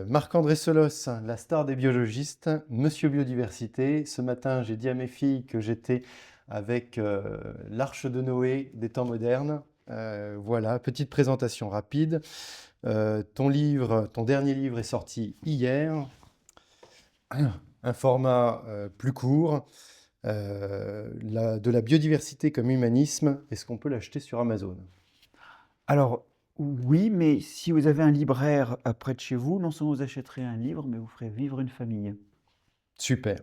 Marc-André Solos, la star des biologistes, Monsieur Biodiversité. Ce matin, j'ai dit à mes filles que j'étais avec l'Arche de Noé des temps modernes. Voilà, petite présentation rapide. Ton dernier livre est sorti hier, un format plus court, de la biodiversité comme humanisme. Est-ce qu'on peut l'acheter sur Amazon? Alors, oui, mais si vous avez un libraire près de chez vous, non seulement vous achèterez un livre, mais vous ferez vivre une famille. Super.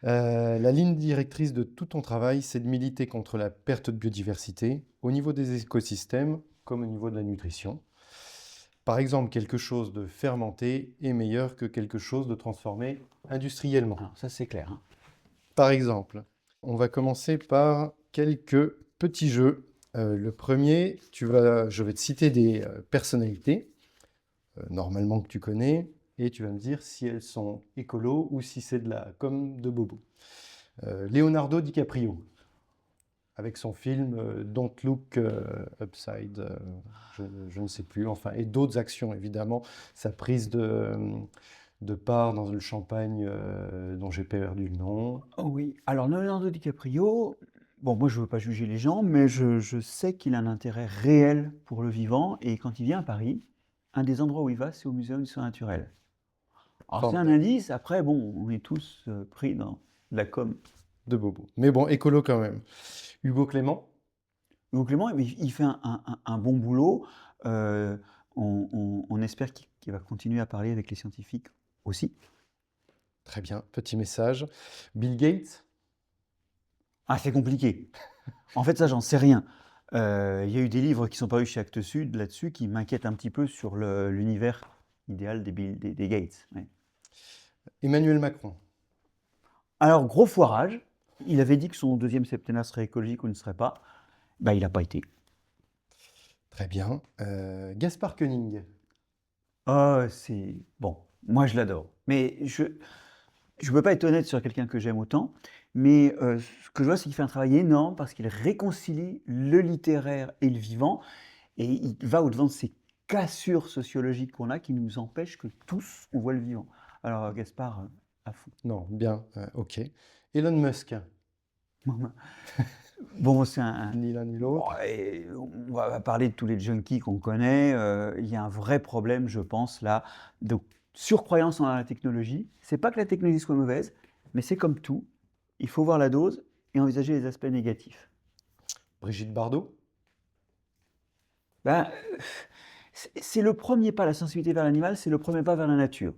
La ligne directrice de tout ton travail, c'est de militer contre la perte de biodiversité au niveau des écosystèmes comme au niveau de la nutrition. Par exemple, quelque chose de fermenté est meilleur que quelque chose de transformé industriellement. Alors, ça, c'est clair, hein. Par exemple, on va commencer par quelques petits jeux. Le premier, je vais te citer des personnalités, normalement que tu connais, et tu vas me dire si elles sont écolos ou si c'est de la com de bobo. Leonardo DiCaprio, avec son film Don't Look Upside, je ne sais plus, enfin, et d'autres actions évidemment, sa prise de part dans le champagne dont j'ai perdu le nom. Oh oui, alors Leonardo DiCaprio, bon, moi je ne veux pas juger les gens, mais je sais qu'il a un intérêt réel pour le vivant, et quand il vient à Paris, un des endroits où il va, c'est au Muséum d'histoire naturelle. Alors c'est un Formidable. indice, après, bon, on est tous pris dans la com. De bobo. Mais bon, écolo quand même. Hugo Clément, Donc Clément, il fait un bon boulot. Euh, on espère qu'il va continuer à parler avec les scientifiques aussi. très bien, petit message. Bill Gates, Ah, c'est compliqué. En fait, ça, j'en sais rien. Il y a eu des livres qui sont parus chez Actes Sud là-dessus qui m'inquiètent un petit peu sur l'univers idéal des Gates. Ouais. Emmanuel Macron, Alors, gros foirage. Il avait dit que son deuxième septennat serait écologique ou ne serait pas. Bah, il n'a pas été. très bien. Gaspard Koenig, Ah, c'est... Bon, moi, je l'adore. Mais je ne peux pas être honnête sur quelqu'un que j'aime autant. Mais ce que je vois, c'est qu'il fait un travail énorme parce qu'il réconcilie le littéraire et le vivant. Et il va au-devant de ces cassures sociologiques qu'on a qui nous empêchent que tous, on voit le vivant. Alors, Gaspard, à fond. non, bien, ok. Elon Musk, Bon, c'est ni l'un ni bon, l'autre. et on va parler de tous les junkies qu'on connaît. Il y a un vrai problème, je pense, là, de surcroyance en la technologie. C'est pas que la technologie soit mauvaise, mais c'est comme tout. Il faut voir la dose et envisager les aspects négatifs. Brigitte Bardot, Ben, c'est le premier pas, la sensibilité vers l'animal, c'est le premier pas vers la nature.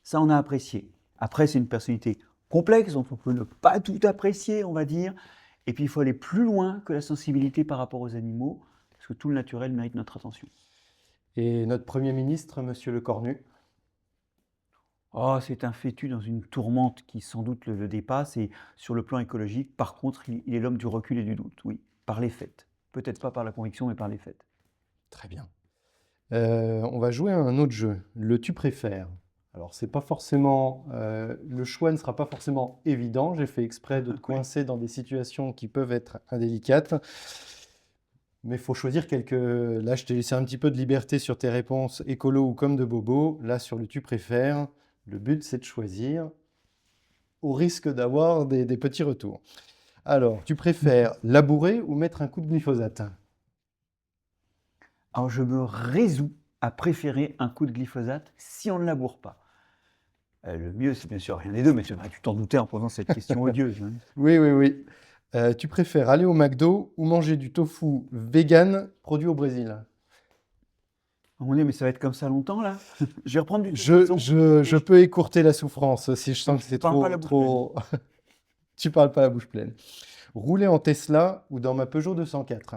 Ça, on a apprécié. Après, c'est une personnalité complexe, donc on peut ne pas tout apprécier, on va dire. Et puis, il faut aller plus loin que la sensibilité par rapport aux animaux, parce que tout le naturel mérite notre attention. et notre Premier ministre, Monsieur Lecornu. Oh, c'est un fétu dans une tourmente qui sans doute le dépasse. Et sur le plan écologique, par contre, il est l'homme du recul et du doute, oui, par les faits. Peut-être pas par la conviction, mais par les faits. Très bien. On va jouer à un autre jeu, le tu préfères. Alors, c'est pas forcément, le choix ne sera pas forcément évident. J'ai fait exprès de te Oui. coincer dans des situations qui peuvent être indélicates. Mais il faut choisir quelques. Là, je t'ai laissé un petit peu de liberté sur tes réponses écolo ou comme de bobo. Là, sur le tu préfères, le but, c'est de choisir au risque d'avoir des petits retours. Alors, tu préfères labourer ou mettre un coup de glyphosate? Alors, je me résous à préférer un coup de glyphosate si on ne laboure pas. Le mieux, c'est bien sûr rien des deux, mais tu t'en doutais en posant cette question odieuse, hein. Oui, oui, oui. Tu préfères aller au McDo ou manger du tofu vegan produit au Brésil? Oh mon Dieu, mais ça va être comme ça longtemps là? Je vais reprendre du Je, saucisson je, et je peux écourter la souffrance si je sens que je c'est parle pas la trop, bouche pleine. trop. Tu parles pas la bouche pleine. Rouler en Tesla ou dans ma Peugeot 204?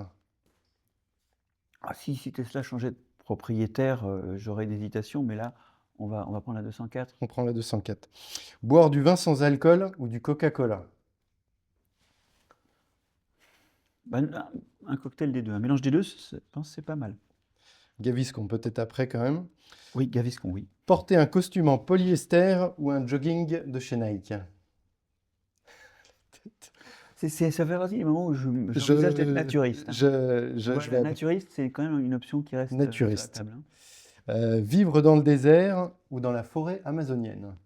Ah si Tesla changeait de propriétaire, j'aurais une hésitation, mais là, on va prendre la 204. On prend la 204. Boire du vin sans alcool ou du Coca-Cola? Ben, un cocktail des deux, un mélange des deux, je pense que c'est pas mal. Gaviscon peut-être après quand même. Oui, Gaviscon, oui. Porter un costume en polyester ou un jogging de chez Nike? Ça fait partie des moments où j'envisage d'être Je, naturiste, hein. je, Tu je, vois, je la vais naturiste, c'est quand même une option qui reste sur la naturiste. table, hein. Vivre dans le désert ou dans la forêt amazonienne?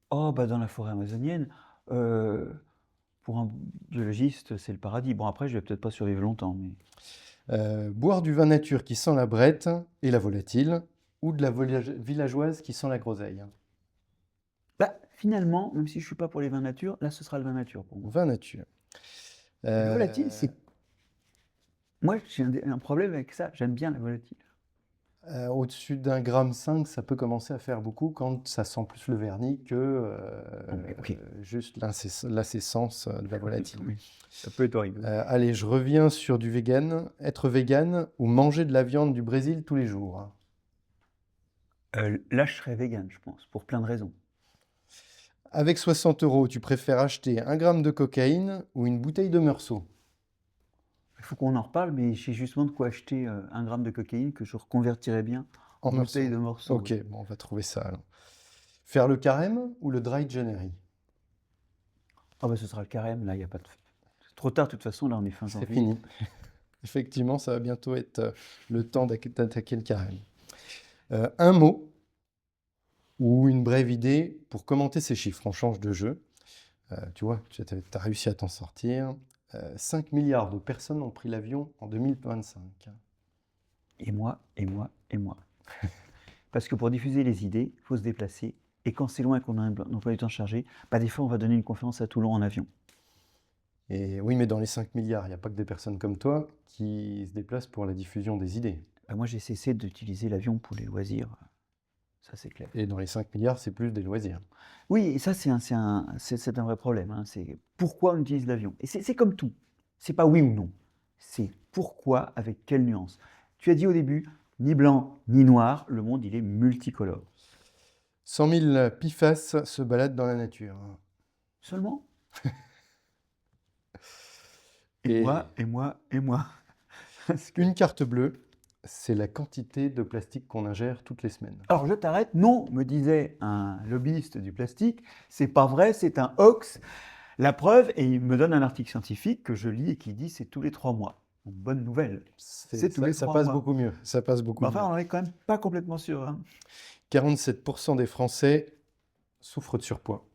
Oh, bah, dans la forêt amazonienne, heu, pour un biologiste, c'est le paradis. Bon, après, je vais peut-être pas survivre longtemps, mais Boire du vin nature qui sent la brette et la volatile ou de la villageoise qui sent la groseille? bah, finalement, même si je suis pas pour les vins nature, là, ce sera le vin nature pour moi. Vin nature. La volatile, Euh, c'est moi, j'ai un problème avec ça, j'aime bien la volatile. Au-dessus d'un gramme 5, ça peut commencer à faire beaucoup quand ça sent plus le vernis que Non, mais OK. juste l'incessance de la volatile. Oui, ça peut être horrible. Allez, je reviens sur du vegan. Être vegan ou manger de la viande du Brésil tous les jours? Là, je serais vegan, je pense, pour plein de raisons. Avec 60 euros, tu préfères acheter un gramme de cocaïne ou une bouteille de meursault? Il faut qu'on en reparle, mais j'ai justement de quoi acheter, 1 gramme de cocaïne que je reconvertirais bien En en bouteille meursault. de morceaux, Ok, ouais. bon, on va trouver ça alors. Faire le carême ou le dry January? Ah bah, ce sera le carême, là, il y a pas de c'est trop tard de toute façon, là, on est fin C'est janvier. fini. Effectivement, ça va bientôt être le temps d'attaquer le carême. Un mot ou une brève idée pour commenter ces chiffres. On change de jeu. Tu vois, tu as réussi à t'en sortir. 5 milliards de personnes ont pris l'avion en 2025. Et moi, et moi, et moi. Parce que pour diffuser les idées, il faut se déplacer et quand c'est loin et qu'on a un emploi du temps chargé, bah, des fois, on va donner une conférence à Toulon en avion. Et oui, mais dans les 5 milliards, il n'y a pas que des personnes comme toi qui se déplacent pour la diffusion des idées. Bah, moi, j'ai cessé d'utiliser l'avion pour les loisirs, ça, c'est clair. Et dans les 5 milliards, c'est plus des loisirs. Oui, et ça, c'est un vrai problème, hein, c'est pourquoi on utilise l'avion? Et c'est comme tout, c'est pas oui ou non, c'est pourquoi, avec quelle nuance? Tu as dit au début, ni blanc ni noir, le monde, il est multicolore. 100 000 PFAS se baladent dans la nature. Seulement? Et Et moi, et moi, et moi. Parce que une carte bleue, c'est la quantité de plastique qu'on ingère toutes les semaines. alors je t'arrête, non, me disait un lobbyiste du plastique, c'est pas vrai, c'est un hoax. La preuve, et il me donne un article scientifique que je lis et qui dit c'est tous les 3 mois. Donc, bonne nouvelle, c'est tous les Ça 3 passe mois. beaucoup mieux. Ça passe Mais beaucoup enfin, mieux. on en est quand même pas complètement sûr, hein. 47% des Français souffrent de surpoids.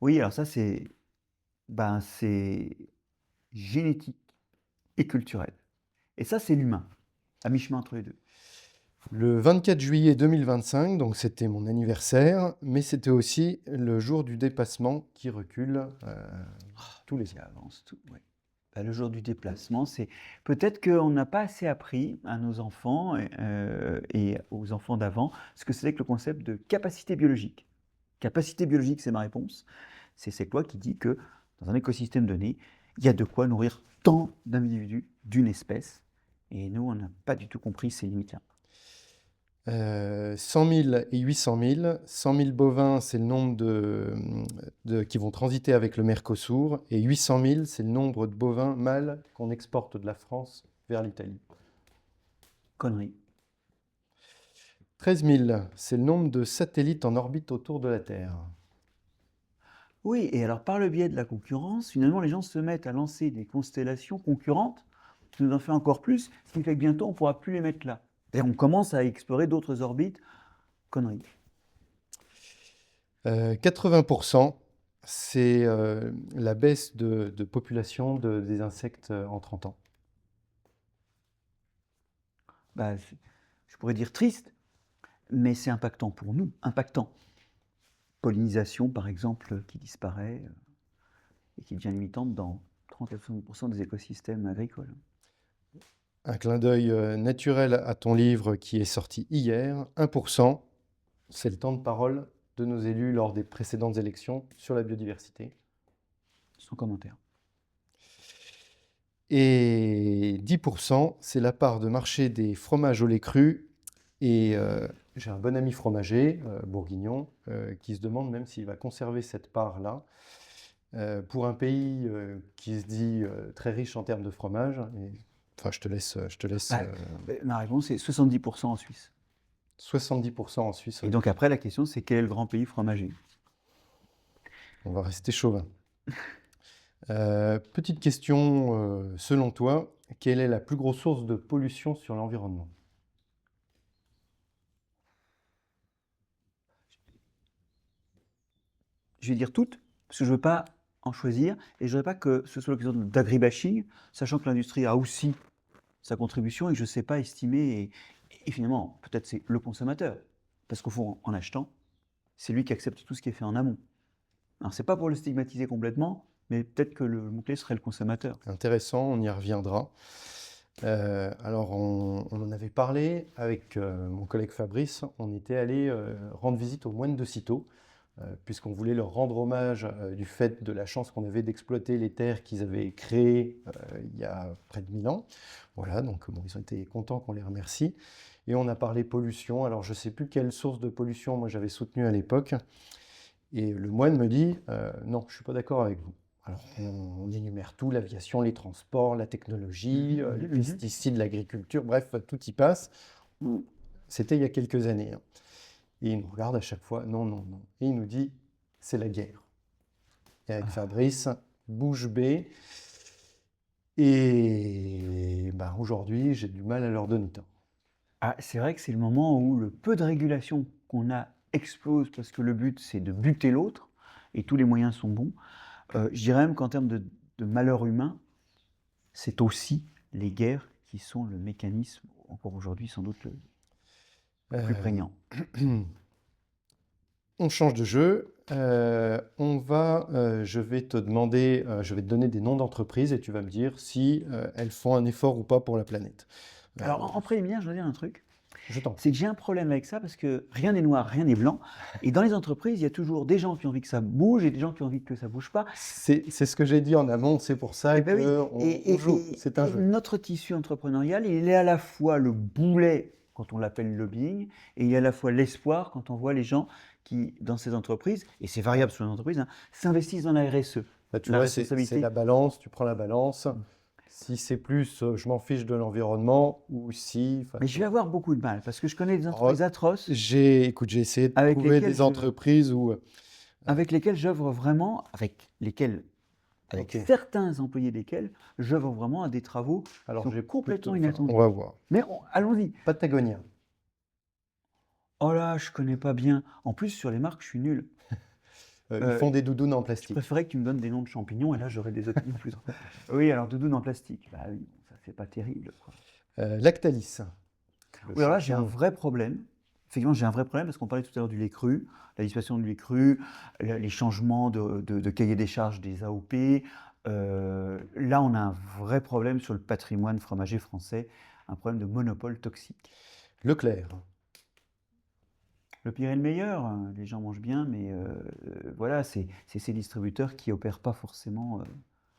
Oui, alors ça, c'est génétique et culturel. Et ça, c'est l'humain, à mi-chemin entre les deux. Le 24 juillet 2025, donc c'était mon anniversaire, mais c'était aussi le jour du dépassement qui recule tous les Qui ans. avance tout, ouais. Bah, le jour du déplacement, c'est peut-être qu'on n'a pas assez appris à nos enfants et aux enfants d'avant ce que c'était que le concept de capacité biologique. Capacité biologique, c'est ma réponse. C'est cette loi qui dit que dans un écosystème donné, il y a de quoi nourrir tant d'individus d'une espèce. Et nous, on n'a pas du tout compris ces limites-là. 100 000 et 800 000. 100 000 bovins, c'est le nombre qui vont transiter avec le Mercosur. Et 800 000, c'est le nombre de bovins mâles qu'on exporte de la France vers l'Italie. Connerie. 13 000, c'est le nombre de satellites en orbite autour de la Terre. Oui, et alors par le biais de la concurrence, finalement, les gens se mettent à lancer des constellations concurrentes, qui nous en fait encore plus, ce qui fait que bientôt, on ne pourra plus les mettre là. Et on commence à explorer d'autres orbites. Connerie. 80%, c'est la baisse de population des insectes en 30 ans. Bah, je pourrais dire triste, mais c'est impactant pour nous. Impactant. Pollinisation, par exemple, qui disparaît et qui devient limitante dans 30 à 60% des écosystèmes agricoles. Un clin d'œil naturel à ton livre qui est sorti hier. 1%, c'est le temps de parole de nos élus lors des précédentes élections sur la biodiversité. Sans commentaire. Et 10%, c'est la part de marché des fromages au lait cru. Et j'ai un bon ami fromager, bourguignon, qui se demande même s'il va conserver cette part-là pour un pays qui se dit très riche en termes de fromage. Enfin, je te laisse Bah, ma réponse est 70% en Suisse. 70% en Suisse. Et donc après, la question, c'est quel est le grand pays fromager? On va rester chauvin. Petite question, selon toi, quelle est la plus grosse source de pollution sur l'environnement? Je vais dire toutes, parce que je ne veux pas en choisir, et je ne voudrais pas que ce soit l'occasion d'agribashing, sachant que l'industrie a aussi sa contribution et que je ne sais pas estimer, et finalement, peut-être c'est le consommateur, parce qu'au fond, en achetant, c'est lui qui accepte tout ce qui est fait en amont. Alors, c'est pas pour le stigmatiser complètement, mais peut-être que le mot-clé serait le consommateur. Intéressant, on y reviendra. Alors, on en avait parlé avec mon collègue Fabrice. On était allé rendre visite aux moines de Cîteaux, puisqu'on voulait leur rendre hommage du fait de la chance qu'on avait d'exploiter les terres qu'ils avaient créées il y a près de 1000 ans. Voilà, donc bon, ils ont été contents qu'on les remercie. Et on a parlé pollution. Alors, je ne sais plus quelle source de pollution moi j'avais soutenu à l'époque. Et le moine me dit non, je ne suis pas d'accord avec vous. Alors, on énumère tout, l'aviation, les transports, la technologie, les pesticides, l'agriculture, bref, tout y passe. C'était il y a quelques années, hein. Et il nous regarde à chaque fois, non, non, non. Et il nous dit, c'est la guerre. Et avec Fabrice, bouche bée. Et ben, aujourd'hui, j'ai du mal à leur donner tort. Ah, c'est vrai que c'est le moment où le peu de régulation qu'on a explose parce que le but c'est de buter l'autre et tous les moyens sont bons. Je dirais même qu'en termes de malheur humain, c'est aussi les guerres qui sont le mécanisme, encore aujourd'hui sans doute le plus prégnant. On change de jeu. Je vais te demander, je vais te donner des noms d'entreprises et tu vas me dire si elles font un effort ou pas pour la planète. Alors en préliminaire, je dois dire un truc. Je t'en prie. C'est que j'ai un problème avec ça parce que rien n'est noir, rien n'est blanc. Et dans les entreprises, il y a toujours des gens qui ont envie que ça bouge et des gens qui ont envie que ça bouge pas. C'est ce que j'ai dit en amont, c'est pour ça Eh ben oui. qu'on joue. C'est un jeu. Notre tissu entrepreneurial, il est à la fois le boulet quand on l'appelle lobbying, et il y a à la fois l'espoir quand on voit les gens qui, dans ces entreprises, et c'est variable sur les entreprises, hein, s'investissent dans la RSE. Là, tu La vois, responsabilité. c'est la balance, tu prends la balance. Si c'est plus je m'en fiche de l'environnement ou si. Mais je vais avoir beaucoup de mal parce que je connais des entreprises atroces Écoute, j'ai essayé de avec trouver lesquelles des entreprises où. avec lesquelles j'œuvre vraiment, avec Ok. certains employés desquels j'œuvre vraiment à des travaux Alors, qui sont j'ai complètement plutôt- enfin, inattendus. on va voir. Mais allons-y. Patagonia. Oh là, je connais pas bien. En plus, sur les marques, je suis nul. Ils font des doudounes en Je plastique. préférais que tu me donnes des noms de champignons et là, j'aurais des opinions plus. Oui, alors doudoune en plastique. Bah oui, ça c'est pas terrible, quoi. Lactalis. Le Oui, alors là, j'ai un champion. vrai problème. Effectivement, j'ai un vrai problème parce qu'on parlait tout à l'heure du lait cru, la disparition du lait cru, les changements de cahier des charges des AOP. Là, on a un vrai problème sur le patrimoine fromager français, un problème de monopole toxique. Leclerc. Le pire et le meilleur, hein, les gens mangent bien, mais voilà, c'est ces distributeurs qui opèrent pas forcément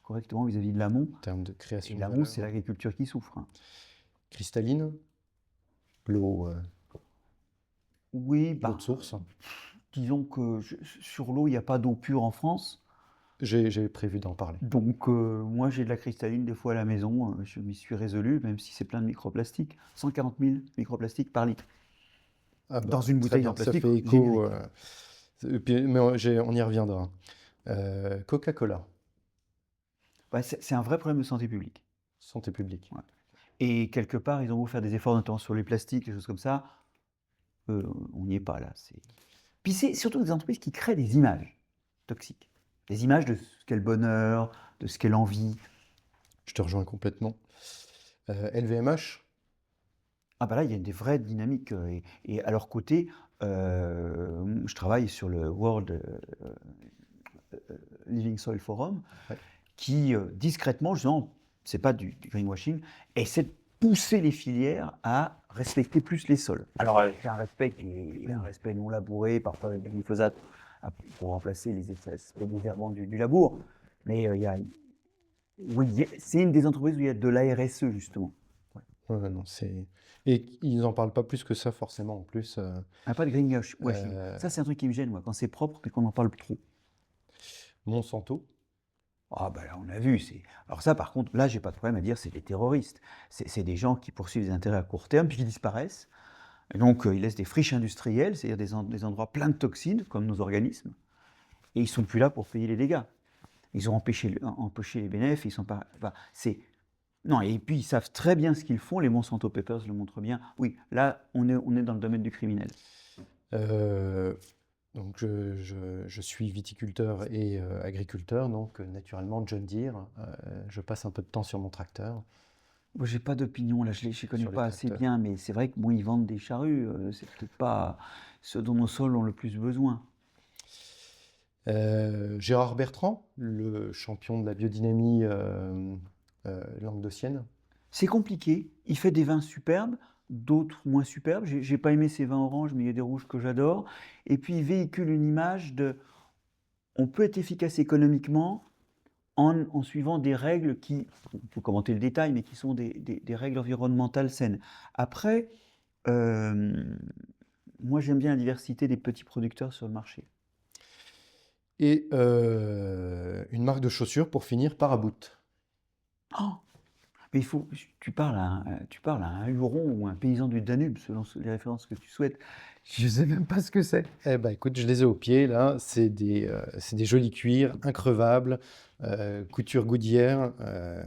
correctement vis-à-vis de l'amont. En termes de Et création de l'amont, valeur. c'est l'agriculture qui souffre, hein. Cristalline. L'eau Oui, l'eau de source. disons que sur l'eau, il n'y a pas d'eau pure en France. J'ai prévu d'en parler. Donc, moi, j'ai de la cristalline des fois à la maison. Je m'y suis résolu, même si c'est plein de microplastiques. 140 000 microplastiques par litre. Ah bah, Dans une très bouteille bien, en plastique, ça fait écho. générique. Mais on y reviendra. Coca-Cola. Ouais, c'est un vrai problème de santé publique. Santé publique. Ouais. Et quelque part, ils ont beau faire des efforts notamment sur les plastiques, des choses comme ça. On n'y est pas là. Puis c'est surtout des entreprises qui créent des images toxiques. Des images de ce qu'est le bonheur, de ce qu'est l'envie. Je te rejoins complètement. LVMH. Ah bah là, il y a des vraies dynamiques. Et à leur côté, je travaille sur le World Living Soil Forum, Ouais. qui discrètement, justement, c'est pas du greenwashing, essaie de pousser les filières à respecter plus les sols. Alors, c'est un respect qui est un respect non labouré, parfois avec du glyphosate pour remplacer les aspects désherbants du labour. Mais oui, c'est une des entreprises où il y a de la RSE, justement. Ouais, non, et ils n'en parlent pas plus que ça, forcément, en plus. Pas de greenwashing. Ça, c'est un truc qui me gêne, moi, quand c'est propre, mais qu'on en parle trop. Monsanto. Ah ben là, on a vu. Alors ça, par contre, là, j'ai pas de problème à dire, c'est des terroristes. C'est des gens qui poursuivent des intérêts à court terme, puis qui disparaissent. Et donc, ils laissent des friches industrielles, c'est-à-dire des endroits pleins de toxines, comme nos organismes, et ils sont plus là pour payer les dégâts. Ils ont empêché les bénéfices, ils sont pas. Enfin, Non, et puis ils savent très bien ce qu'ils font, les Monsanto Papers le montrent bien. Oui, là, on est dans le domaine du criminel. Euh, donc je suis viticulteur et agriculteur, donc naturellement John Deere. Je passe un peu de temps sur mon tracteur, Moi, j'ai pas d'opinion, là, je les connais sur les pas assez tracteurs. bien, mais c'est vrai que bon, ils vendent des charrues, c'est peut-être pas ce dont nos sols ont le plus besoin. Gérard Bertrand, le champion de la biodynamie languedocienne. C'est compliqué, il fait des vins superbes, d'autres moins superbes. J'ai pas aimé ses vins oranges, mais il y a des rouges que j'adore. Et puis il véhicule une image de on peut être efficace économiquement en suivant des règles qui, on peut commenter le détail, mais qui sont des règles environnementales saines. Après, euh, moi j'aime bien la diversité des petits producteurs sur le marché. Et une marque de chaussures pour finir, Paraboot. Oh, mais tu parles à un Huron ou un paysan du Danube, selon les références que tu souhaites. Je sais même pas ce que c'est. Eh ben, écoute, je les ai au pied là. C'est des jolis cuirs, increvables, couture Goodyear.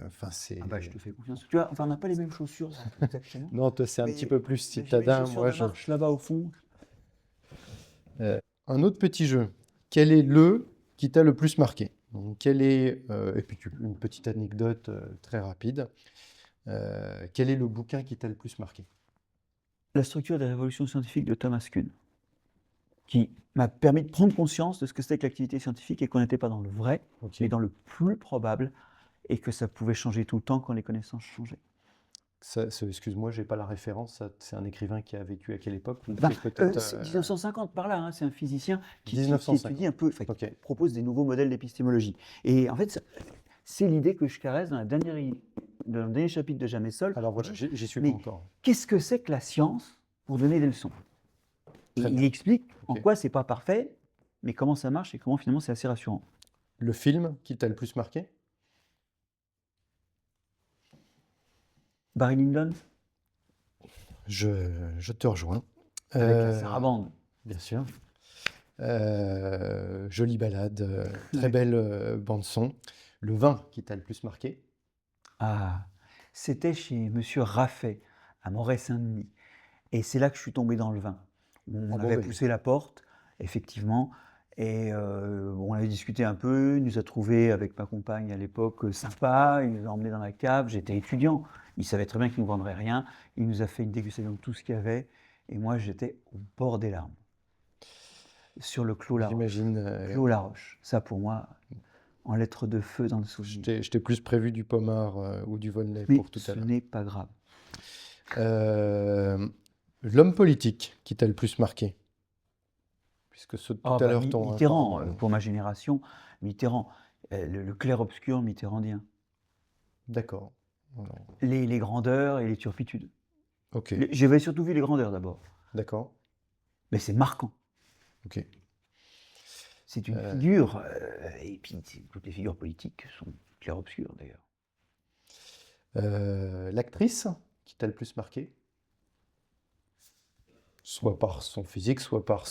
Enfin, c'est. Ah bah je te fais confiance. Tu vois, enfin on n'a pas les mêmes chaussures exactement. Non, toi, c'est un petit peu plus Mais j'ai mes citadin. chaussures Moi, de marche là-bas au fond. Un autre petit jeu. Quel est le qui t'a le plus marqué? Donc, quel est, et puis une petite anecdote très rapide. Quel est le bouquin qui t'a le plus marqué? La structure des révolutions scientifiques de Thomas Kuhn, qui m'a permis de prendre conscience de ce que c'était que l'activité scientifique et qu'on n'était pas dans le vrai, Ok. mais dans le plus probable, et que ça pouvait changer tout le temps quand les connaissances changeaient. Excuse-moi, j'ai pas la référence. C'est un écrivain qui a vécu à quelle époque? Ou Ben, c'est peut-être c'est 1950 par là, hein, c'est un physicien qui 1950. étudie un peu, enfin, qui Ok. propose des nouveaux modèles d'épistémologie. Et en fait, c'est l'idée que je caresse dans dans le dernier chapitre de Jamais seul. Alors voilà, j'y suis pas Mais encore. qu'est-ce que c'est que la science pour donner des leçons? Et Très il bien. explique en Ok. quoi c'est pas parfait, mais comment ça marche et comment finalement c'est assez rassurant. Le film qui t'a le plus marqué? Barry Lyndon Je te rejoins. avec la Euh, sarabande. bien sûr. Jolie balade, très Ouais. belle bande son. Le vin qui t'a le plus marqué? Ah, c'était chez Monsieur Raffet à Moret-Saint-Denis. Et c'est là que je suis tombé dans le vin. On Ah bon, avait ben, poussé la porte, effectivement, et bon, on avait discuté un peu. Il nous a trouvé avec ma compagne à l'époque sympa. Il nous a emmenés dans la cave. J'étais étudiant. Il savait très bien qu'il ne nous vendrait rien. Il nous a fait une dégustation de tout ce qu'il y avait. Et moi, j'étais au bord des larmes. Sur le Clos Laroche. j'imagine. Clos Laroche. Ça, pour moi, en lettres de feu dans le Je souvenir. je t'ai plus prévu du pommard ou du Volnay Mais pour tout à ce l'heure. n'est pas grave. L'homme politique qui t'a le plus marqué? Puisque ceux de tout Ah à bah l'heure t'ont Mitterrand, informé. pour ma génération, Mitterrand, le clair-obscur mitterrandien, D'accord. Alors, les grandeurs et les turpitudes. ok, J'avais surtout vu les grandeurs d'abord, d'accord. mais c'est marquant. Ok. C'est une Euh, figure, et puis toutes les figures politiques sont clair-obscures d'ailleurs. l'actrice qui t'a le plus marqué? Soit par son physique, soit par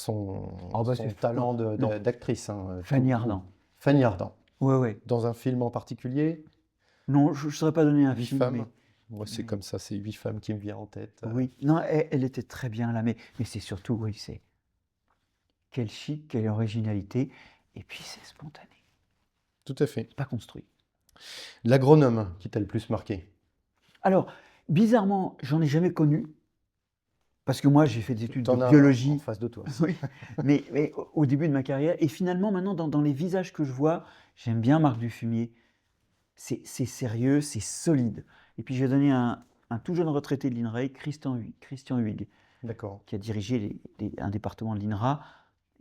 Ah bah son c'est talent non, d'actrice. Fanny Ardant. Fanny Ardant. Ouais, ouais. Dans un film en particulier? Non, je ne saurais pas donner un Huit film, femmes? Moi, c'est mais comme ça, c'est 8 femmes qui me viennent en tête. oui. Non, elle était très bien là, mais c'est surtout, oui, c'est quel chic, quelle originalité, et puis c'est spontané, Tout à fait. pas construit. L'agronome qui t'a le plus marqué? Alors, bizarrement, j'en ai jamais connu, parce que moi j'ai fait des études de T'en as un en biologie, face de toi. oui, mais au début de ma carrière, et finalement maintenant dans les visages que je vois, j'aime bien Marc Dufumier. C'est sérieux, c'est solide. Et puis j'ai donné un tout jeune retraité de l'INRAE, Christian Huyghe, D'accord. qui a dirigé un département de l'INRA.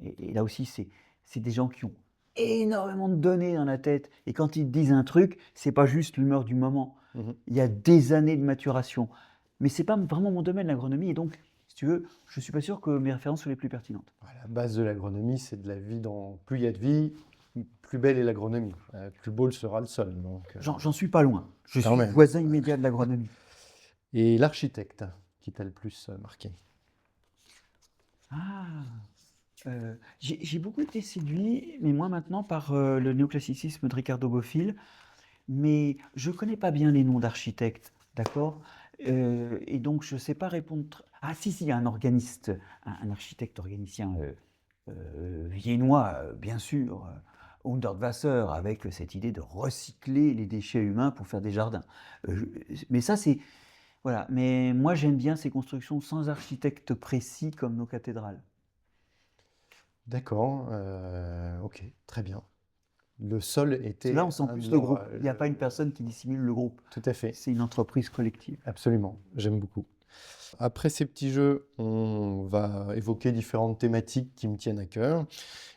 Et là aussi, c'est des gens qui ont énormément de données dans la tête. Et quand ils te disent un truc, c'est pas juste l'humeur du moment. Mhm. Il y a des années de maturation. Mais c'est pas vraiment mon domaine, l'agronomie. Et donc, si tu veux, je suis pas sûr que mes références soient les plus pertinentes. À la base de l'agronomie, c'est de la vie plus il y a de vie, plus belle est l'agronomie. Plus beau le sera le sol. Donc, J'en suis pas loin. Je quand suis même. voisin immédiat de l'agronomie. Et l'architecte qui t'a le plus marqué? Ah, j'ai beaucoup été séduit, mais moi maintenant, par le néoclassicisme de Ricardo Bofill. mais je ne connais pas bien les noms d'architectes, d'accord? Et donc je ne sais pas répondre. Ah si, si, il y a un organiste, un architecte organicien viennois, bien sûr, Hundertwasser, avec cette idée de recycler les déchets humains pour faire des jardins. Mais ça, c'est... Voilà. Mais moi, j'aime bien ces constructions sans architecte précis comme nos cathédrales. D'accord, ok, très bien. Le sol Parce que là, on était sent un de plus le leurs... groupe. Il n'y a pas une personne qui dissimule le groupe. tout à fait, C'est une entreprise collective. absolument, j'aime beaucoup. Après ces petits jeux, on va évoquer différentes thématiques qui me tiennent à cœur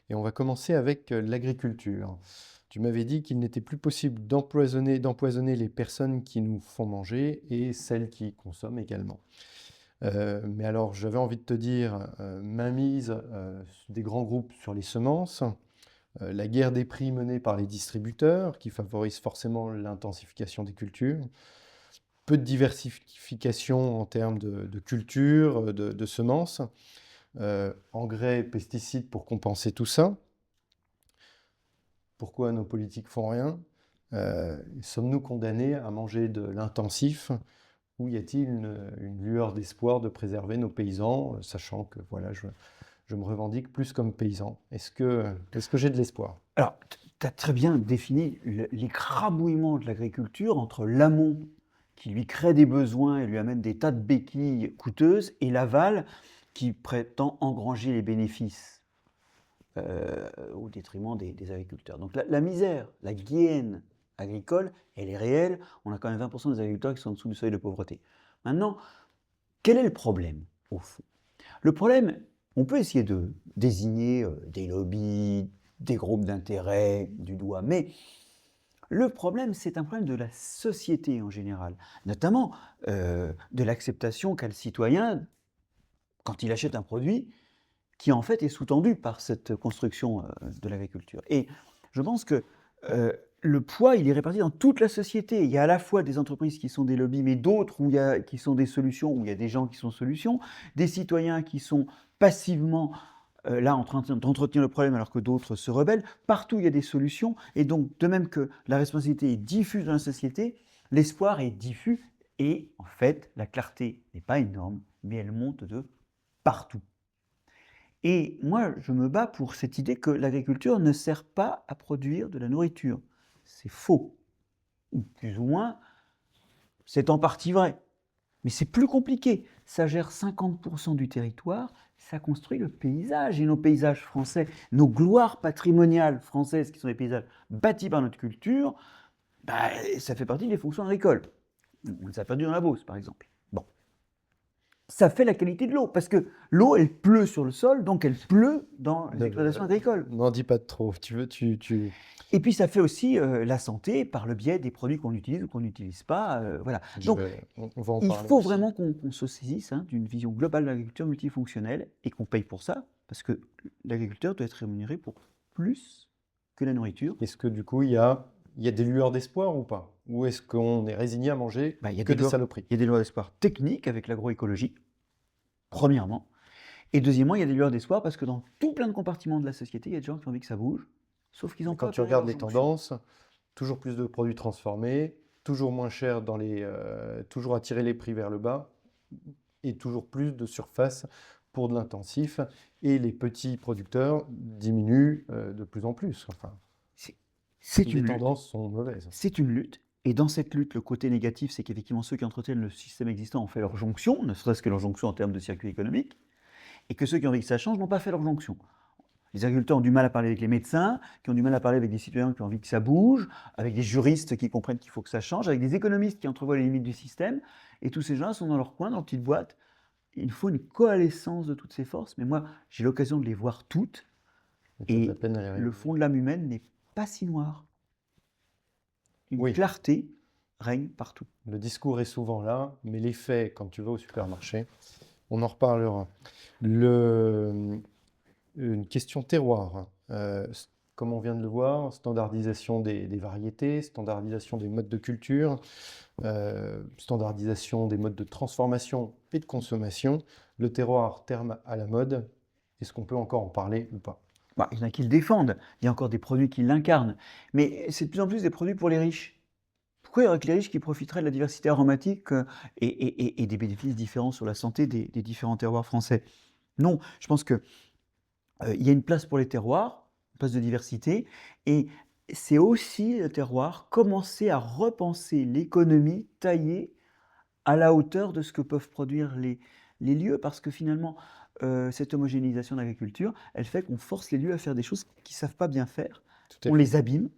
et on va commencer avec l'agriculture. Tu m'avais dit qu'il n'était plus possible d'empoisonner les personnes qui nous font manger et celles qui consomment également. Mais alors, j'avais envie de te dire, mainmise des grands groupes sur les semences, la guerre des prix menée par les distributeurs, qui favorise forcément l'intensification des cultures, peu de diversification en termes de culture, de semences, engrais, pesticides pour compenser tout ça. Pourquoi nos politiques font rien? Sommes-nous condamnés à manger de l'intensif? Ou y a-t-il une lueur d'espoir de préserver nos paysans, sachant que voilà, je me revendique plus comme paysan. Est-ce que j'ai de l'espoir? Alors, tu as très bien défini l'écrabouillement de l'agriculture entre l'amont qui lui crée des besoins et lui amène des tas de béquilles coûteuses et l'aval qui prétend engranger les bénéfices au détriment des agriculteurs. Donc la misère, la guienne agricole, elle est réelle. On a quand même 20% des agriculteurs qui sont en dessous du seuil de pauvreté. Maintenant, quel est le problème au fond? Le problème, on peut essayer de désigner des lobbies, des groupes d'intérêt du doigt, mais le problème, c'est un problème de la société en général, notamment de l'acceptation qu'a le citoyen quand il achète un produit qui en fait est sous-tendu par cette construction de l'agriculture. Et je pense que le poids, il est réparti dans toute la société. Il y a à la fois des entreprises qui sont des lobbies, mais d'autres qui sont des solutions, où il y a des gens qui sont solutions, des citoyens qui sont passivement là en train d'entretenir le problème alors que d'autres se rebellent. Partout, il y a des solutions. Et donc, de même que la responsabilité est diffuse dans la société, l'espoir est diffus. Et en fait, la clarté n'est pas énorme, mais elle monte de partout. Et moi, je me bats pour cette idée que l'agriculture ne sert pas à produire de la nourriture. C'est faux. Ou plus ou moins, c'est en partie vrai. Mais c'est plus compliqué. Ça gère 50% du territoire, ça construit le paysage. Et nos paysages français, nos gloires patrimoniales françaises, qui sont des paysages bâtis par notre culture, bah, ça fait partie des fonctions agricoles. On les a perdus dans la Beauce, par exemple. Bon. Ça fait la qualité de l'eau, parce que l'eau, elle pleut sur le sol, donc elle pleut dans les exploitations agricoles. N'en dis pas de trop. Et puis ça fait aussi la santé par le biais des produits qu'on utilise ou qu'on n'utilise pas. Voilà. Donc on va en il parler faut aussi. vraiment qu'on se saisisse d'une vision globale de l'agriculture multifonctionnelle et qu'on paye pour ça, parce que l'agriculteur doit être rémunéré pour plus que la nourriture. Est-ce que du coup, il y a des lueurs d'espoir ou pas? Ou est-ce qu'on est résigné à manger Il y a que des des saloperies? Il y a des lueurs d'espoir techniques avec l'agroécologie, premièrement. Et deuxièmement, il y a des lueurs d'espoir parce que dans tout plein de compartiments de la société, il y a des gens qui ont envie que ça bouge, sauf qu'ils n'ont pas Quand tu opéré regardes leur les jonction. tendances, toujours plus de produits transformés, toujours moins cher toujours attirer les prix vers le bas, et toujours plus de surface pour de l'intensif, et les petits producteurs diminuent de plus en plus. Enfin, C'est les une lutte. tendances sont mauvaises. C'est une lutte. Et dans cette lutte, le côté négatif, c'est qu'effectivement, ceux qui entretiennent le système existant ont fait leur jonction, ne serait-ce que leur jonction en termes de circuit économique, et que ceux qui ont envie que ça change n'ont pas fait leur jonction. Les agriculteurs ont du mal à parler avec les médecins, qui ont du mal à parler avec des citoyens qui ont envie que ça bouge, avec des juristes qui comprennent qu'il faut que ça change, avec des économistes qui entrevoient les limites du système. Et tous ces gens sont dans leur coin, dans leur petite boîte. Il faut une coalescence de toutes ces forces, mais moi, j'ai l'occasion de les voir toutes. Et le fond de l'âme humaine n'est pas si noir. Une clarté règne partout. Le discours est souvent là, mais les faits, quand tu vas au supermarché, on en reparlera. Une question terroir. Comme on vient de le voir, standardisation des variétés, standardisation des modes de culture, standardisation des modes de transformation et de consommation. Le terroir, terme à la mode, est-ce qu'on peut encore en parler ou pas? Il y en a qui le défendent, il y a encore des produits qui l'incarnent, mais c'est de plus en plus des produits pour les riches. pourquoi il y aurait que les riches qui profiteraient de la diversité aromatique et des bénéfices différents sur la santé des différents terroirs français? Non, je pense que il y a une place pour les terroirs, une place de diversité, et c'est aussi le terroir commencer à repenser l'économie taillée à la hauteur de ce que peuvent produire les lieux, parce que finalement, cette homogénéisation de l'agriculture, elle fait qu'on force les lieux à faire des choses qu'ils ne savent pas bien faire, Tout à on fait. les abîme,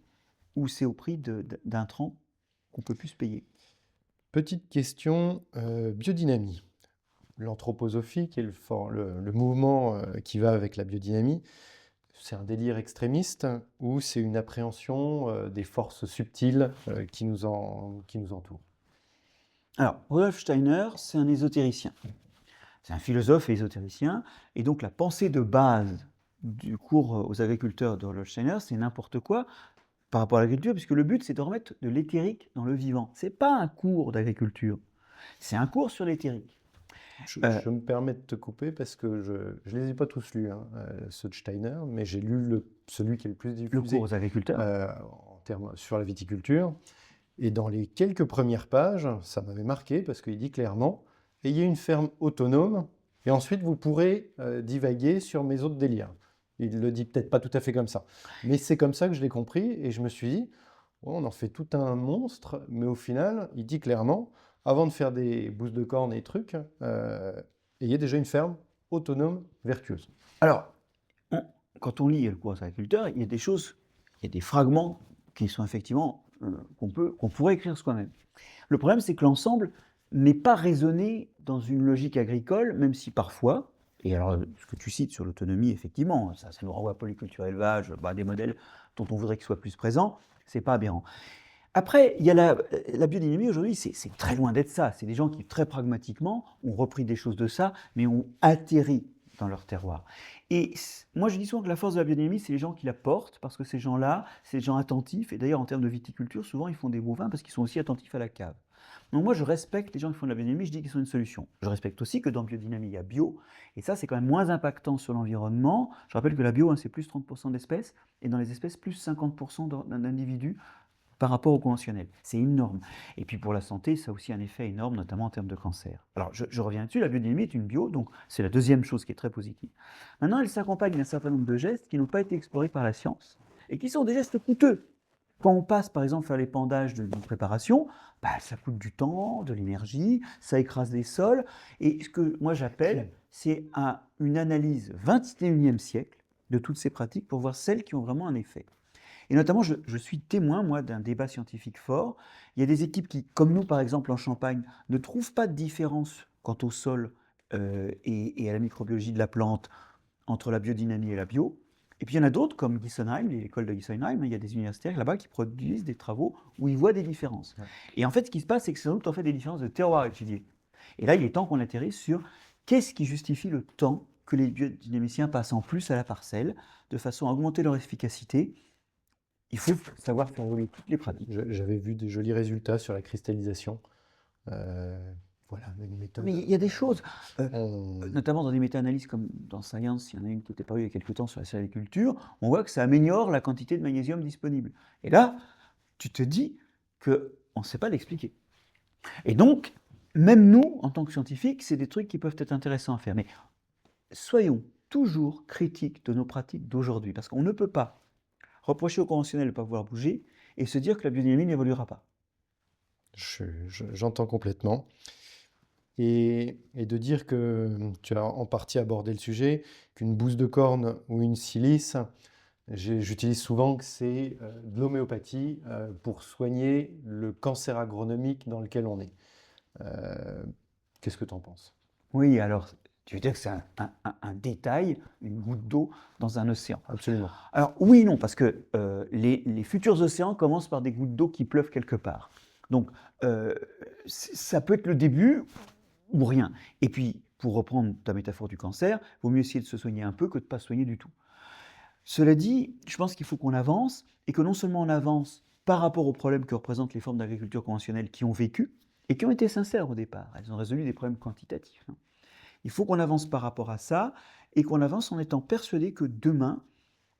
ou c'est au prix d'intrants qu'on peut plus se payer. Petite question, biodynamie. L'anthroposophie, qui est le mouvement qui va avec la biodynamie, c'est un délire extrémiste ou c'est une appréhension des forces subtiles qui nous entourent? Alors, Rudolf Steiner, c'est un ésotéricien. C'est un philosophe et ésotéricien, et donc la pensée de base du cours aux agriculteurs de Rudolf Steiner, c'est n'importe quoi par rapport à l'agriculture, puisque le but, c'est de remettre de l'éthérique dans le vivant. C'est pas un cours d'agriculture, c'est un cours sur l'éthérique. Je me permets de te couper parce que je ne les ai pas tous lus, hein, ceux de Steiner, mais j'ai lu celui qui est le plus Le cours diffusé aux agriculteurs. en termes sur la viticulture. Et dans les quelques premières pages, ça m'avait marqué parce qu'il dit clairement, ayez une ferme autonome et ensuite vous pourrez divaguer sur mes autres délires. Il le dit peut-être pas tout à fait comme ça, mais c'est comme ça que je l'ai compris et je me suis dit, ouais, on en fait tout un monstre, mais au final, il dit clairement, avant de faire des bouses de cornes et des trucs, ayez déjà une ferme autonome, vertueuse. Alors, quand on lit le cours aux agriculteurs, il y a des choses, il y a des fragments qui sont effectivement qu'on pourrait écrire soi-même. Le problème, c'est que l'ensemble n'est pas raisonné dans une logique agricole, même si parfois, et alors ce que tu cites sur l'autonomie, effectivement, ça nous renvoie à polyculture élevage, des modèles dont on voudrait qu'ils soient plus présents, c'est pas aberrant. Après, il y a la biodynamie aujourd'hui, c'est très loin d'être ça. C'est des gens qui, très pragmatiquement, ont repris des choses de ça, mais ont atterri dans leur terroir. Et moi, je dis souvent que la force de la biodynamie, c'est les gens qui la portent, parce que ces gens-là, c'est des gens attentifs. Et d'ailleurs, en termes de viticulture, souvent, ils font des beaux vins parce qu'ils sont aussi attentifs à la cave. Donc moi, je respecte les gens qui font de la biodynamie, je dis qu'ils sont une solution. Je respecte aussi que dans biodynamie, il y a bio, et ça, c'est quand même moins impactant sur l'environnement. Je rappelle que la bio, c'est plus 30% d'espèces, et dans les espèces, plus 50% d'un individu par rapport au conventionnel. C'est énorme. Et puis pour la santé, ça a aussi un effet énorme, notamment en termes de cancer. Alors je reviens là-dessus, la biodynamie est une bio, donc c'est la deuxième chose qui est très positive. Maintenant, elle s'accompagne d'un certain nombre de gestes qui n'ont pas été explorés par la science et qui sont des gestes coûteux. Quand on passe par exemple faire l'épandage d'une préparation, ça coûte du temps, de l'énergie, ça écrase les sols. Et ce que moi j'appelle, c'est une analyse 21e siècle de toutes ces pratiques pour voir celles qui ont vraiment un effet. Et notamment, je suis témoin, moi, d'un débat scientifique fort. Il y a des équipes qui, comme nous, par exemple, en Champagne, ne trouvent pas de différence quant au sol et à la microbiologie de la plante entre la biodynamie et la bio. Et puis, il y en a d'autres, comme Gissenheim, l'école de Gissenheim, il y a des universitaires là-bas qui produisent des travaux où ils voient des différences. Ouais. Et en fait, ce qui se passe, c'est que c'est sans doute en fait des différences de terroir étudiées. Et là, il est temps qu'on atterrisse sur qu'est-ce qui justifie le temps que les biodynamiciens passent en plus à la parcelle, de façon à augmenter leur efficacité. Il faut savoir faire évoluer toutes les pratiques. J'avais vu des jolis résultats sur la cristallisation. Voilà, une méthode. Mais il y a des choses, notamment dans des méta-analyses comme dans Science, il y en a une qui était parue il y a quelques temps sur la saliculture, on voit que ça améliore la quantité de magnésium disponible. Et là, tu te dis qu'on ne sait pas l'expliquer. Et donc, même nous, en tant que scientifiques, c'est des trucs qui peuvent être intéressants à faire. Mais soyons toujours critiques de nos pratiques d'aujourd'hui, parce qu'on ne peut pas reprocher au conventionnel de ne pas pouvoir bouger et se dire que la biodynamie n'évoluera pas. J'entends complètement. Et de dire que tu as en partie abordé le sujet, qu'une bouse de corne ou une silice, j'utilise souvent que c'est de l'homéopathie pour soigner le cancer agronomique dans lequel on est. Qu'est-ce que tu en penses? Oui, alors, tu veux dire que c'est un détail, une goutte d'eau dans un océan? Absolument. Alors oui et non, parce que les futurs océans commencent par des gouttes d'eau qui pleuvent quelque part. Donc ça peut être le début ou rien. Et puis, pour reprendre ta métaphore du cancer, il vaut mieux essayer de se soigner un peu que de ne pas se soigner du tout. Cela dit, je pense qu'il faut qu'on avance, et que non seulement on avance par rapport aux problèmes que représentent les formes d'agriculture conventionnelle qui ont vécu, et qui ont été sincères au départ. Elles ont résolu des problèmes quantitatifs. Il faut qu'on avance par rapport à ça, et qu'on avance en étant persuadé que demain,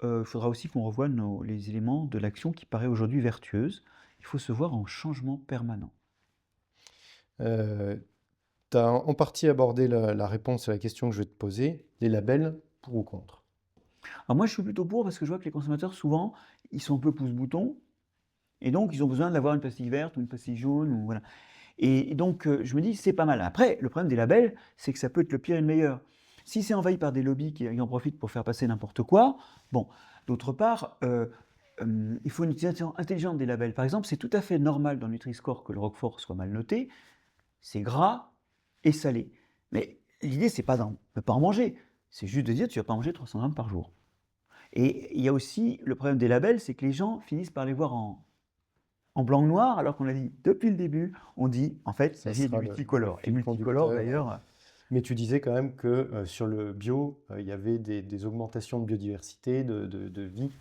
il faudra aussi qu'on revoie les éléments de l'action qui paraît aujourd'hui vertueuse, il faut se voir en changement permanent. Tu as en partie abordé la réponse à la question que je vais te poser, les labels pour ou contre. Alors moi, je suis plutôt pour parce que je vois que les consommateurs, souvent, ils sont un peu pouce-bouton et donc ils ont besoin d'avoir une pastille verte ou une pastille jaune ou voilà. Et donc, je me dis: «C'est pas mal». Après, le problème des labels, c'est que ça peut être le pire et le meilleur. Si c'est envahi par des lobbies qui en profitent pour faire passer n'importe quoi, bon. D'autre part, il faut une utilisation intelligente des labels. Par exemple, c'est tout à fait normal dans le Nutri-Score que le roquefort soit mal noté. C'est gras et salé. Mais l'idée, c'est pas de pas en manger. C'est juste de dire: «Tu vas pas manger 300 grammes par jour». Et il y a aussi le problème des labels, c'est que les gens finissent par les voir en blanc ou noir, alors qu'on a dit depuis le début, on dit en fait, il Ça s'agit du sera le multicolore. Et fil multicolore conducteur. d'ailleurs, Mais tu disais quand même que sur le bio, il y avait des augmentations de biodiversité, de vie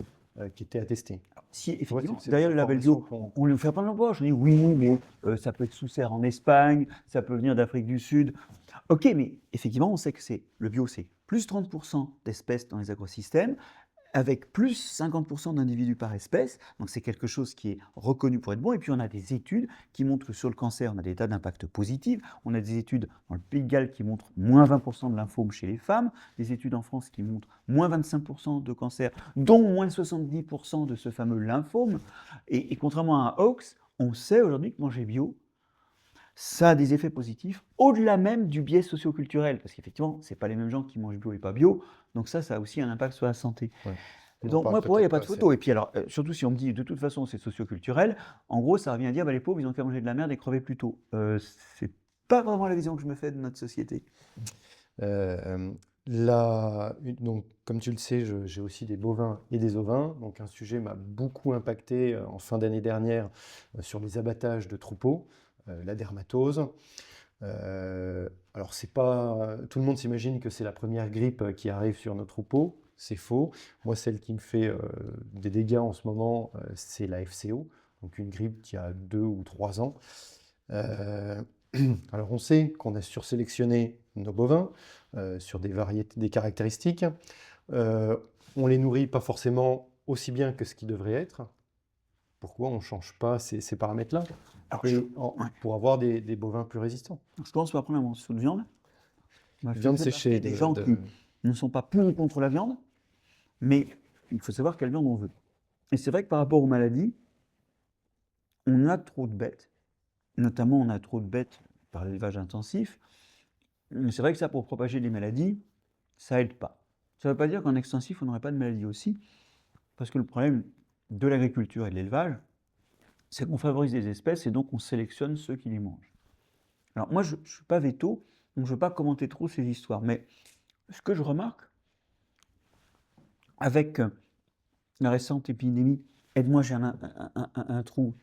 qui étaient attestées. si Tu vois, effectivement, c'est derrière cette le label information bio, on lui fait plein d'emplois. Je dis oui, mais ça peut être sous serre en Espagne, ça peut venir d'Afrique du Sud. Ok, mais effectivement, on sait que le bio, c'est plus 30% d'espèces dans les agrosystèmes, avec plus 50% d'individus par espèce, donc c'est quelque chose qui est reconnu pour être bon. Et puis on a des études qui montrent que sur le cancer, on a des tas d'impacts positifs. On a des études dans le Pays de Galles qui montrent moins 20% de lymphome chez les femmes, des études en France qui montrent moins 25% de cancer, dont moins 70% de ce fameux lymphome. Et contrairement à un hoax, on sait aujourd'hui que manger bio, ça a des effets positifs, au-delà même du biais socioculturel, parce qu'effectivement, ce n'est pas les mêmes gens qui mangent bio et pas bio, donc ça a aussi un impact sur la santé. Ouais. On en Donc parle moi, pour moi, il n'y a peut-être pas pas de assez. photo. Et puis alors, surtout si on me dit de toute façon c'est socioculturel, en gros, ça revient à dire bah, les pauvres, ils ont qu'à manger de la merde et crever plus tôt. C'est pas vraiment la vision que je me fais de notre société. Euh, donc, comme tu le sais, j'ai aussi des bovins et des ovins. Donc, un sujet m'a beaucoup impacté en fin d'année dernière sur les abattages de troupeaux, la dermatose. Alors, c'est pas, tout le monde s'imagine que c'est la première grippe qui arrive sur nos troupeaux. C'est faux. Moi, celle qui me fait des dégâts en ce moment, c'est la FCO, donc une grippe qui a 2 ou 3 ans. Euh, alors, on sait qu'on a sursélectionné nos bovins sur des variétés, des caractéristiques. Euh, on les nourrit pas forcément aussi bien que ce qui devrait être. Pourquoi on ne change pas ces paramètres-là Alors, ouais. pour avoir des bovins plus résistants? Je commence par prendre la mention de viande. Moi, je Viande fais partie séchée des gens qui ne sont pas pour ou contre la viande, mais il faut savoir quelle viande on veut. Et c'est vrai que par rapport aux maladies, on a trop de bêtes. Notamment, on a trop de bêtes par l'élevage intensif. Mais c'est vrai que ça, pour propager des maladies, ça aide pas. Ça ne veut pas dire qu'en extensif, on n'aurait pas de maladies aussi, parce que le problème de l'agriculture et de l'élevage, c'est qu'on favorise des espèces et donc on sélectionne ceux qui les mangent. Alors moi, je ne suis pas veto, donc je ne veux pas commenter trop ces histoires, mais ce que je remarque avec la récente épidémie, aide-moi, j'ai un trou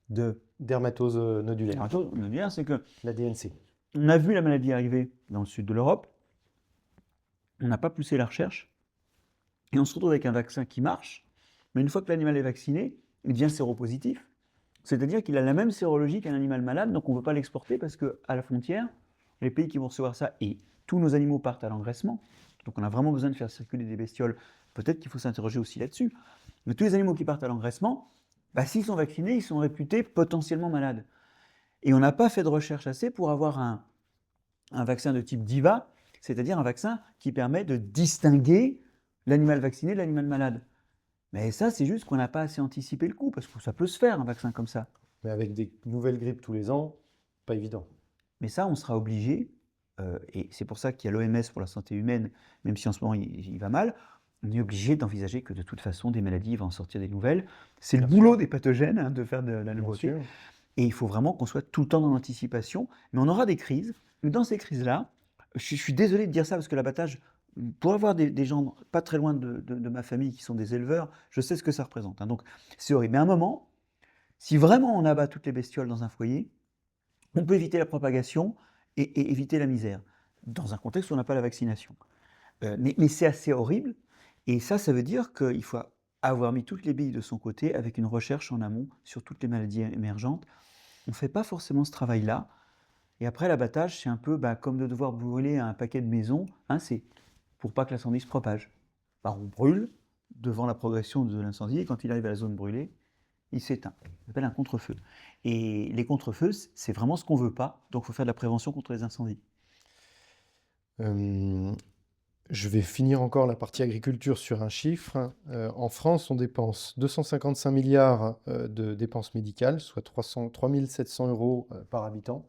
de dermatose nodulaire, c'est que la DNC. on a vu la maladie arriver dans le sud de l'Europe, on n'a pas poussé la recherche, et on se retrouve avec un vaccin qui marche, mais une fois que l'animal est vacciné, il devient séropositif. C'est-à-dire qu'il a la même sérologie qu'un animal malade, donc on ne veut pas l'exporter parce qu'à la frontière, les pays qui vont recevoir ça, et tous nos animaux partent à l'engraissement, donc on a vraiment besoin de faire circuler des bestioles, peut-être qu'il faut s'interroger aussi là-dessus. Mais tous les animaux qui partent à l'engraissement, bah, s'ils sont vaccinés, ils sont réputés potentiellement malades. Et on n'a pas fait de recherche assez pour avoir un vaccin de type DIVA, c'est-à-dire un vaccin qui permet de distinguer l'animal vacciné de l'animal malade. Mais ça, c'est juste qu'on n'a pas assez anticipé le coup, parce que ça peut se faire, un vaccin comme ça. Mais avec des nouvelles grippes tous les ans, pas évident. Mais ça, on sera obligé, et c'est pour ça qu'il y a l'OMS pour la santé humaine, même si en ce moment il va mal, on est obligé d'envisager que de toute façon, des maladies vont en sortir des nouvelles. C'est le boulot des pathogènes hein, de faire de la nouveauté. Et il faut vraiment qu'on soit tout le temps dans l'anticipation. Mais on aura des crises. Mais dans ces crises-là, je suis désolé de dire ça parce que l'abattage, pour avoir des gens pas très loin de ma famille qui sont des éleveurs, je sais ce que ça représente. Hein. Donc c'est horrible. Mais à un moment, si vraiment on abat toutes les bestioles dans un foyer, on peut éviter la propagation et éviter la misère, dans un contexte où on n'a pas la vaccination. Mais c'est assez horrible. Et ça veut dire qu'il faut avoir mis toutes les billes de son côté avec une recherche en amont sur toutes les maladies émergentes. On ne fait pas forcément ce travail-là. Et après, l'abattage, c'est un peu comme de devoir brûler un paquet de maisons. Hein, c'est pour pas que l'incendie se propage. On brûle devant la progression de l'incendie et quand il arrive à la zone brûlée, il s'éteint. Ça s'appelle un contre-feu. Et les contre-feux, c'est vraiment ce qu'on ne veut pas, donc il faut faire de la prévention contre les incendies. Euh, je vais finir encore la partie agriculture sur un chiffre. En France, on dépense 255 milliards de dépenses médicales, soit 3 700 euros par habitant.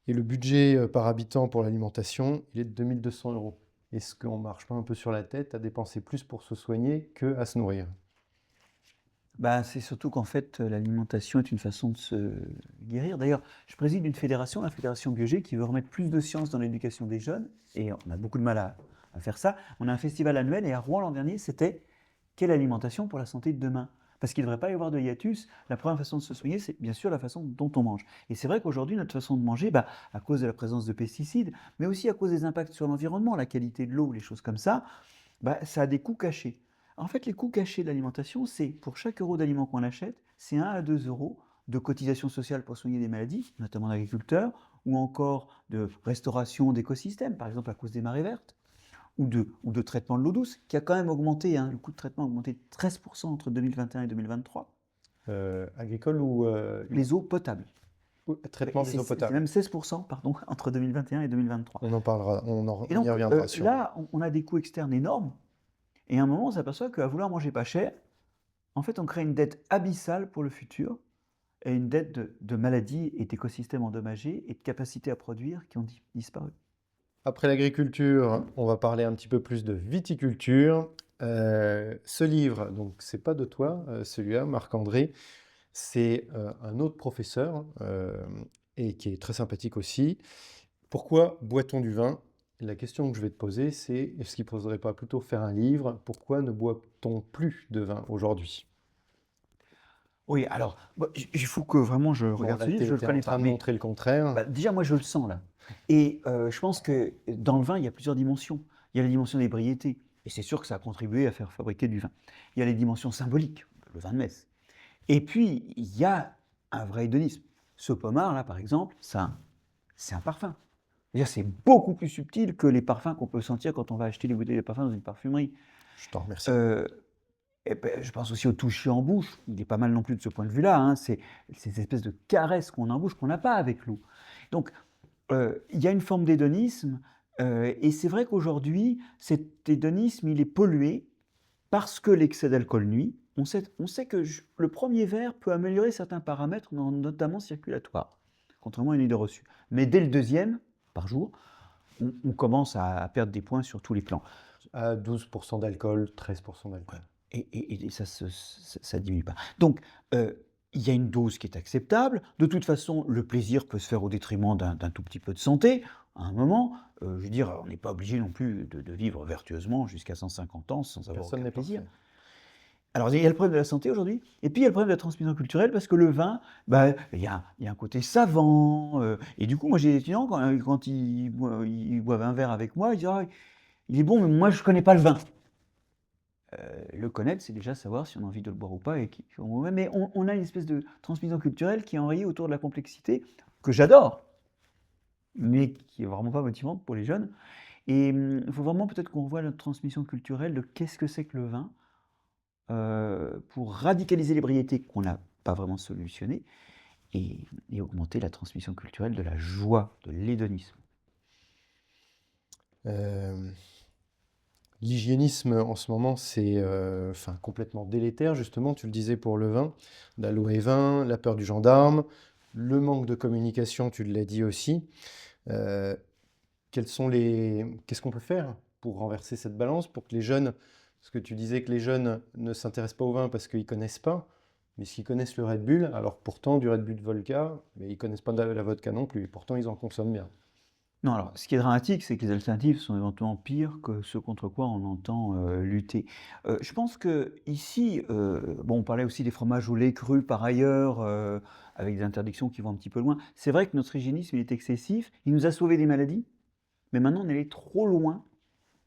Et le budget par habitant pour l'alimentation, il est de 2200 euros. Est-ce qu'on ne marche pas un peu sur la tête à dépenser plus pour se soigner qu'à se nourrir? Bah, c'est surtout qu'en fait, l'alimentation est une façon de se guérir. D'ailleurs, je préside une fédération, la Fédération Biogé, qui veut remettre plus de science dans l'éducation des jeunes, et on a beaucoup de mal à faire ça. On a un festival annuel, et à Rouen l'an dernier, c'était quelle alimentation pour la santé de demain? Parce qu'il ne devrait pas y avoir de hiatus. La première façon de se soigner, c'est bien sûr la façon dont on mange. Et c'est vrai qu'aujourd'hui, notre façon de manger, bah, à cause de la présence de pesticides, mais aussi à cause des impacts sur l'environnement, la qualité de l'eau, les choses comme ça, bah, ça a des coûts cachés. En fait, les coûts cachés de l'alimentation, c'est pour chaque euro d'aliment qu'on achète, c'est 1 à 2 euros de cotisation sociale pour soigner des maladies, notamment d'agriculteurs, ou encore de restauration d'écosystèmes, par exemple à cause des marées vertes, ou de traitement de l'eau douce, qui a quand même augmenté, hein, le coût de traitement a augmenté de 13% entre 2021 et 2023. Agricole ou Les eaux potables. traitement des eaux C'est potables? même 16% pardon, entre 2021 et 2023. On en parlera, on Et y donc reviendra sûrement. là, on a des coûts externes énormes, et à un moment, on s'aperçoit qu'à vouloir manger pas cher, en fait, on crée une dette abyssale pour le futur, et une dette de maladies et d'écosystèmes endommagés et de capacités à produire qui ont disparu. Après l'agriculture, on va parler un petit peu plus de viticulture. Ce livre, donc c'est pas de toi, celui-là, Marc-André, c'est un autre professeur et qui est très sympathique aussi. Pourquoi boit-on du vin? La question que je vais te poser, c'est est-ce qu'il ne faudrait pas plutôt faire un livre? Pourquoi ne boit-on plus de vin aujourd'hui? Oui, alors, il faut que vraiment je Bon, regarde là, ce livre, je ne le t'es en connais train pas. de Mais montrer le contraire. bah, déjà, moi, je le sens là. Et je pense que dans le vin, il y a plusieurs dimensions. Il y a la dimension d'ébriété, et c'est sûr que ça a contribué à faire fabriquer du vin. Il y a les dimensions symboliques, le vin de messe. Et puis, il y a un vrai hédonisme. Ce pommard, là, par exemple, ça, c'est un parfum. C'est-à-dire, c'est beaucoup plus subtil que les parfums qu'on peut sentir quand on va acheter les bouteilles de parfum dans une parfumerie. Je t'en remercie. Et ben, je pense aussi au toucher en bouche. Il est pas mal non plus de ce point de vue-là, hein. C'est ces espèces de caresses qu'on a en bouche qu'on n'a pas avec l'eau. Donc, il y a une forme d'hédonisme, et c'est vrai qu'aujourd'hui, cet hédonisme, il est pollué parce que l'excès d'alcool nuit. On sait que le premier verre peut améliorer certains paramètres, notamment circulatoires, contrairement à une idée reçue. Mais dès le deuxième, par jour, on commence à perdre des points sur tous les plans. À 12% d'alcool, 13% d'alcool. Et ça diminue pas. Donc, il y a une dose qui est acceptable. De toute façon, le plaisir peut se faire au détriment d'un tout petit peu de santé. À un moment, je veux dire, on n'est pas obligé non plus de vivre vertueusement jusqu'à 150 ans sans avoir Personne aucun n'est plaisir. parfait. Alors, il y a le problème de la santé aujourd'hui, et puis il y a le problème de la transmission culturelle, parce que le vin, bah, il y a un côté savant, et du coup, moi j'ai des étudiants, quand ils boivent un verre avec moi, ils disent ah, il est bon, mais moi je ne connais pas le vin. Le connaître, c'est déjà savoir si on a envie de le boire ou pas. Mais on a une espèce de transmission culturelle qui est enrayée autour de la complexité, que j'adore, mais qui est vraiment pas motivante pour les jeunes. Et il faut vraiment peut-être qu'on revoie notre transmission culturelle de qu'est-ce que c'est que le vin, pour radicaliser l'ébriété qu'on n'a pas vraiment solutionné, et augmenter la transmission culturelle de la joie, de l'hédonisme. Euh, L'hygiénisme en ce moment, c'est complètement délétère, justement, tu le disais pour le vin, l'aloe vin, la peur du gendarme, le manque de communication, tu l'as dit aussi. Euh, Qu'est-ce qu'on peut faire pour renverser cette balance, pour que les jeunes, parce que tu disais que les jeunes ne s'intéressent pas au vin parce qu'ils ne connaissent pas, mais s'ils connaissent le Red Bull, alors pourtant du Red Bull Vodka, mais ils ne connaissent pas la vodka non plus, et pourtant ils en consomment bien. Non, alors, ce qui est dramatique, c'est que les alternatives sont éventuellement pires que ce contre quoi on entend lutter. Je pense que ici, bon, on parlait aussi des fromages au lait cru par ailleurs, avec des interdictions qui vont un petit peu loin. C'est vrai que notre hygiénisme, il est excessif, il nous a sauvé des maladies, mais maintenant on est allé trop loin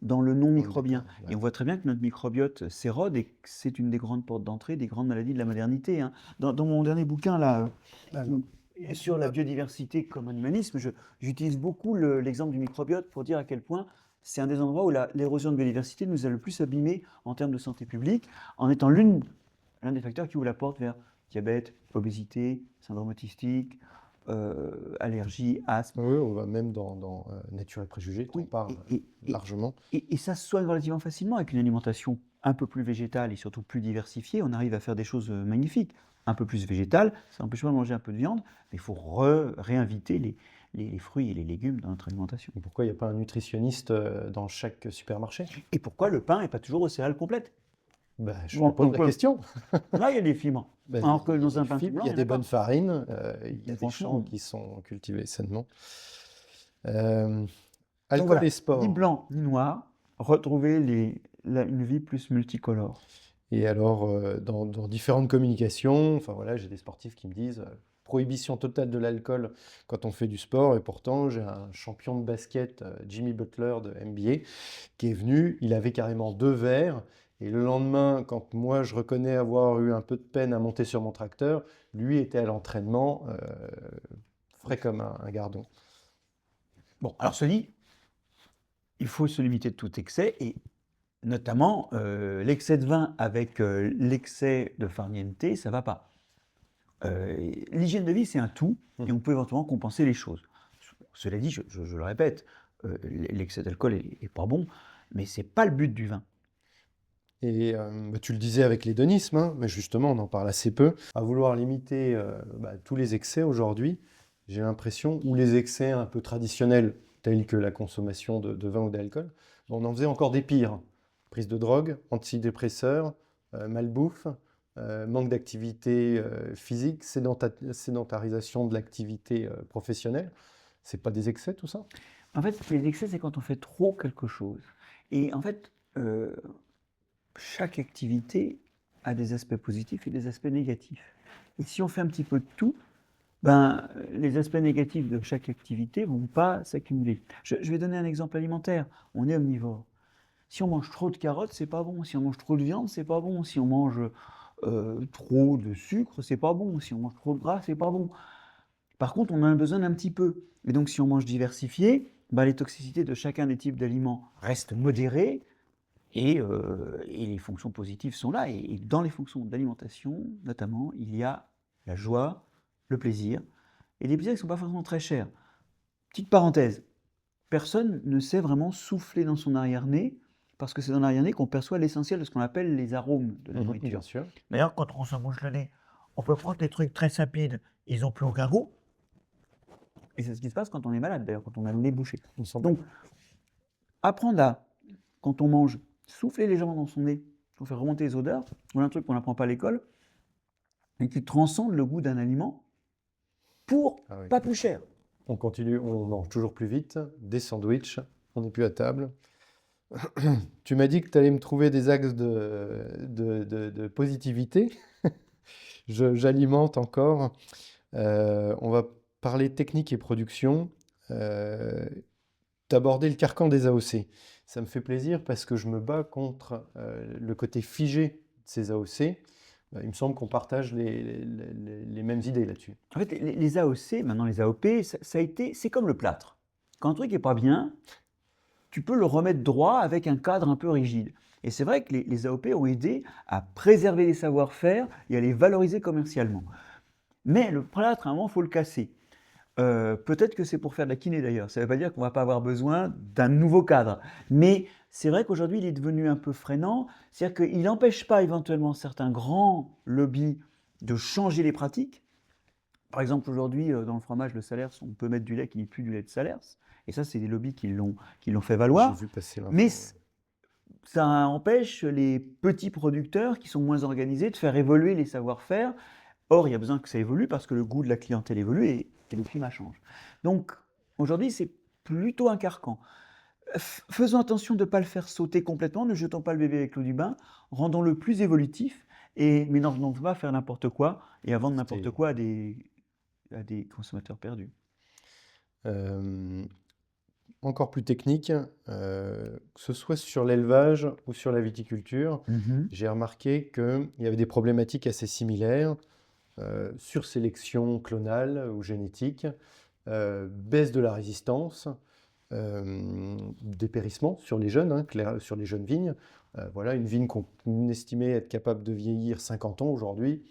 dans le non microbien. Ouais. Et on voit très bien que notre microbiote s'érode et que c'est une des grandes portes d'entrée des grandes maladies de la modernité, hein. Dans mon dernier bouquin, là, Alors, sur la biodiversité comme un humanisme, j'utilise beaucoup l'exemple du microbiote pour dire à quel point c'est un des endroits où l'érosion de biodiversité nous a le plus abîmés en termes de santé publique, en étant l'une l'un des facteurs qui ouvre la porte vers diabète, obésité, syndrome autistique, allergie, asthme. Oui, on va même dans Nature et préjugés, tu en Oui, parles largement. et ça se soigne relativement facilement avec une alimentation un peu plus végétale et surtout plus diversifiée. On arrive à faire des choses magnifiques. Un peu plus végétale, ça n'empêche pas de manger un peu de viande, mais il faut réinviter les fruits et les légumes dans notre alimentation. Et pourquoi il n'y a pas un nutritionniste dans chaque supermarché? Et pourquoi le pain n'est pas toujours aux céréales complètes? Ben, je Bon, te pose la question. là, il y a des fibres. Ben, Alors que il y a dans un des pain tout fibres, blanc, il y a il n'y en des a pas. bonnes farines, il y a des Franchement, champs qui sont cultivés sainement. Euh, donc Alcool voilà, et ni sport. blanc ni noir, retrouver une vie plus multicolore. Et alors, dans différentes communications, enfin voilà, j'ai des sportifs qui me disent prohibition totale de l'alcool quand on fait du sport. Et pourtant, j'ai un champion de basket, Jimmy Butler de NBA, qui est venu. Il avait carrément 2 verres. Et le lendemain, quand moi je reconnais avoir eu un peu de peine à monter sur mon tracteur, lui était à l'entraînement, frais comme un gardon. Bon, alors cela dit, il faut se limiter de tout excès et notamment l'excès de vin avec l'excès de farniente, ça ne va pas. L'hygiène de vie, c'est un tout et on peut éventuellement compenser les choses. Cela dit, je le répète, l'excès d'alcool est pas bon, mais c'est pas le but du vin. Et bah, tu le disais avec l'hédonisme, hein, mais justement, on en parle assez peu. À vouloir limiter tous les excès aujourd'hui, j'ai l'impression, ou les excès un peu traditionnels, tels que la consommation de vin ou d'alcool, on en faisait encore des pires. Prise de drogue, antidépresseurs, malbouffe, manque d'activité physique, sédentarisation de l'activité professionnelle. C'est pas des excès tout ça? En fait, les excès, c'est quand on fait trop quelque chose. Et en fait, chaque activité a des aspects positifs et des aspects négatifs. Et si on fait un petit peu de tout, ben, les aspects négatifs de chaque activité ne vont pas s'accumuler. Je vais donner un exemple alimentaire. On est omnivore. Si on mange trop de carottes, c'est pas bon. Si on mange trop de viande, c'est pas bon. Si on mange trop de sucre, c'est pas bon. Si on mange trop de gras, c'est pas bon. Par contre, on en a besoin d'un petit peu. Et donc, si on mange diversifié, ben, les toxicités de chacun des types d'aliments restent modérées et les fonctions positives sont là. Et dans les fonctions d'alimentation, notamment, il y a la joie, le plaisir, et les plaisirs qui ne sont pas forcément très chers. Petite parenthèse, personne ne sait vraiment souffler dans son arrière-nez, parce que c'est dans l'arrière-nez qu'on perçoit l'essentiel de ce qu'on appelle les arômes de la nourriture. Bien sûr. D'ailleurs, quand on se mouche le nez, on peut prendre des trucs très sapides, ils n'ont plus aucun goût. Et c'est ce qui se passe quand on est malade, d'ailleurs, quand on a le nez bouché. Il me semble. Donc, apprendre à, quand on mange, souffler légèrement dans son nez pour faire remonter les odeurs, voilà un truc qu'on n'apprend pas à l'école, et qui transcende le goût d'un aliment pour Ah oui. pas plus cher. On continue, on mange toujours plus vite, des sandwichs, on n'est plus à table. Tu m'as dit que tu allais me trouver des axes de positivité. J'alimente encore. On va parler technique et production. T'aborder le carcan des AOC. Ça me fait plaisir parce que je me bats contre le côté figé de ces AOC. Il me semble qu'on partage les mêmes idées là-dessus. En fait, les AOC, maintenant les AOP, c'est comme le plâtre. Quand un truc n'est pas bien, tu peux le remettre droit avec un cadre un peu rigide. Et c'est vrai que les AOP ont aidé à préserver les savoir-faire et à les valoriser commercialement. Mais le plâtre, à un moment, il faut le casser. Peut-être que c'est pour faire de la kiné d'ailleurs. Ça ne veut pas dire qu'on ne va pas avoir besoin d'un nouveau cadre. Mais c'est vrai qu'aujourd'hui, il est devenu un peu freinant. C'est-à-dire qu'il n'empêche pas éventuellement certains grands lobbies de changer les pratiques. Par exemple, aujourd'hui, dans le fromage, le Salers, on peut mettre du lait qui n'est plus du lait de Salers. Et ça, c'est des lobbies qui l'ont fait valoir. J'ai vu passer l'info. Mais ça empêche les petits producteurs qui sont moins organisés de faire évoluer les savoir-faire. Or, il y a besoin que ça évolue parce que le goût de la clientèle évolue et le climat change. Donc, aujourd'hui, c'est plutôt un carcan. Faisons attention de ne pas le faire sauter complètement, ne jetons pas le bébé avec l'eau du bain, rendons-le plus évolutif, mais n'en pas faire n'importe quoi et à vendre n'importe quoi à des consommateurs perdus. Encore plus technique, que ce soit sur l'élevage ou sur la viticulture, j'ai remarqué qu'il y avait des problématiques assez similaires. Sursélection clonale ou génétique, baisse de la résistance, dépérissement sur les jeunes, hein, sur les jeunes vignes. Voilà, une vigne qu'on estimait être capable de vieillir 50 ans aujourd'hui.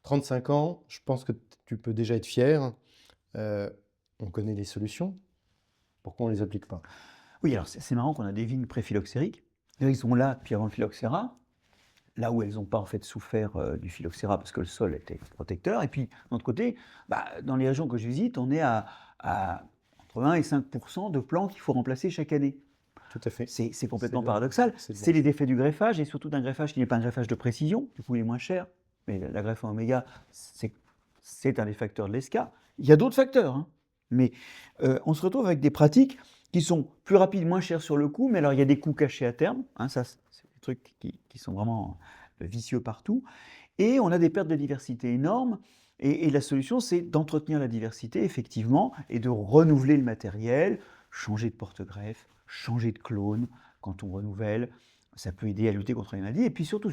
35 ans, je pense que tu peux déjà être fier. On connaît les solutions. Pourquoi on ne les applique pas? Oui, alors c'est marrant qu'on a des vignes pré-phylloxériques. Elles sont là depuis avant le phylloxéra, là où elles n'ont pas en fait souffert du phylloxéra parce que le sol était protecteur. Et puis, de l'autre côté, dans les régions que je visite, on est à entre 1 et 5% de plants qu'il faut remplacer chaque année. Tout à fait. C'est complètement C'est paradoxal. c'est le C'est les bon. défaits du greffage et surtout d'un greffage qui n'est pas un greffage de précision, du coup il est moins cher. Mais la greffe en oméga, c'est un des facteurs de l'ESCA. Il y a d'autres facteurs, hein. Mais on se retrouve avec des pratiques qui sont plus rapides, moins chères sur le coût, mais alors il y a des coûts cachés à terme, hein, ça c'est des trucs qui sont vraiment vicieux partout. Et on a des pertes de diversité énormes. Et la solution, c'est d'entretenir la diversité, effectivement, et de renouveler le matériel, changer de porte-greffe, changer de clone quand on renouvelle. Ça peut aider à lutter contre les maladies. Et puis surtout,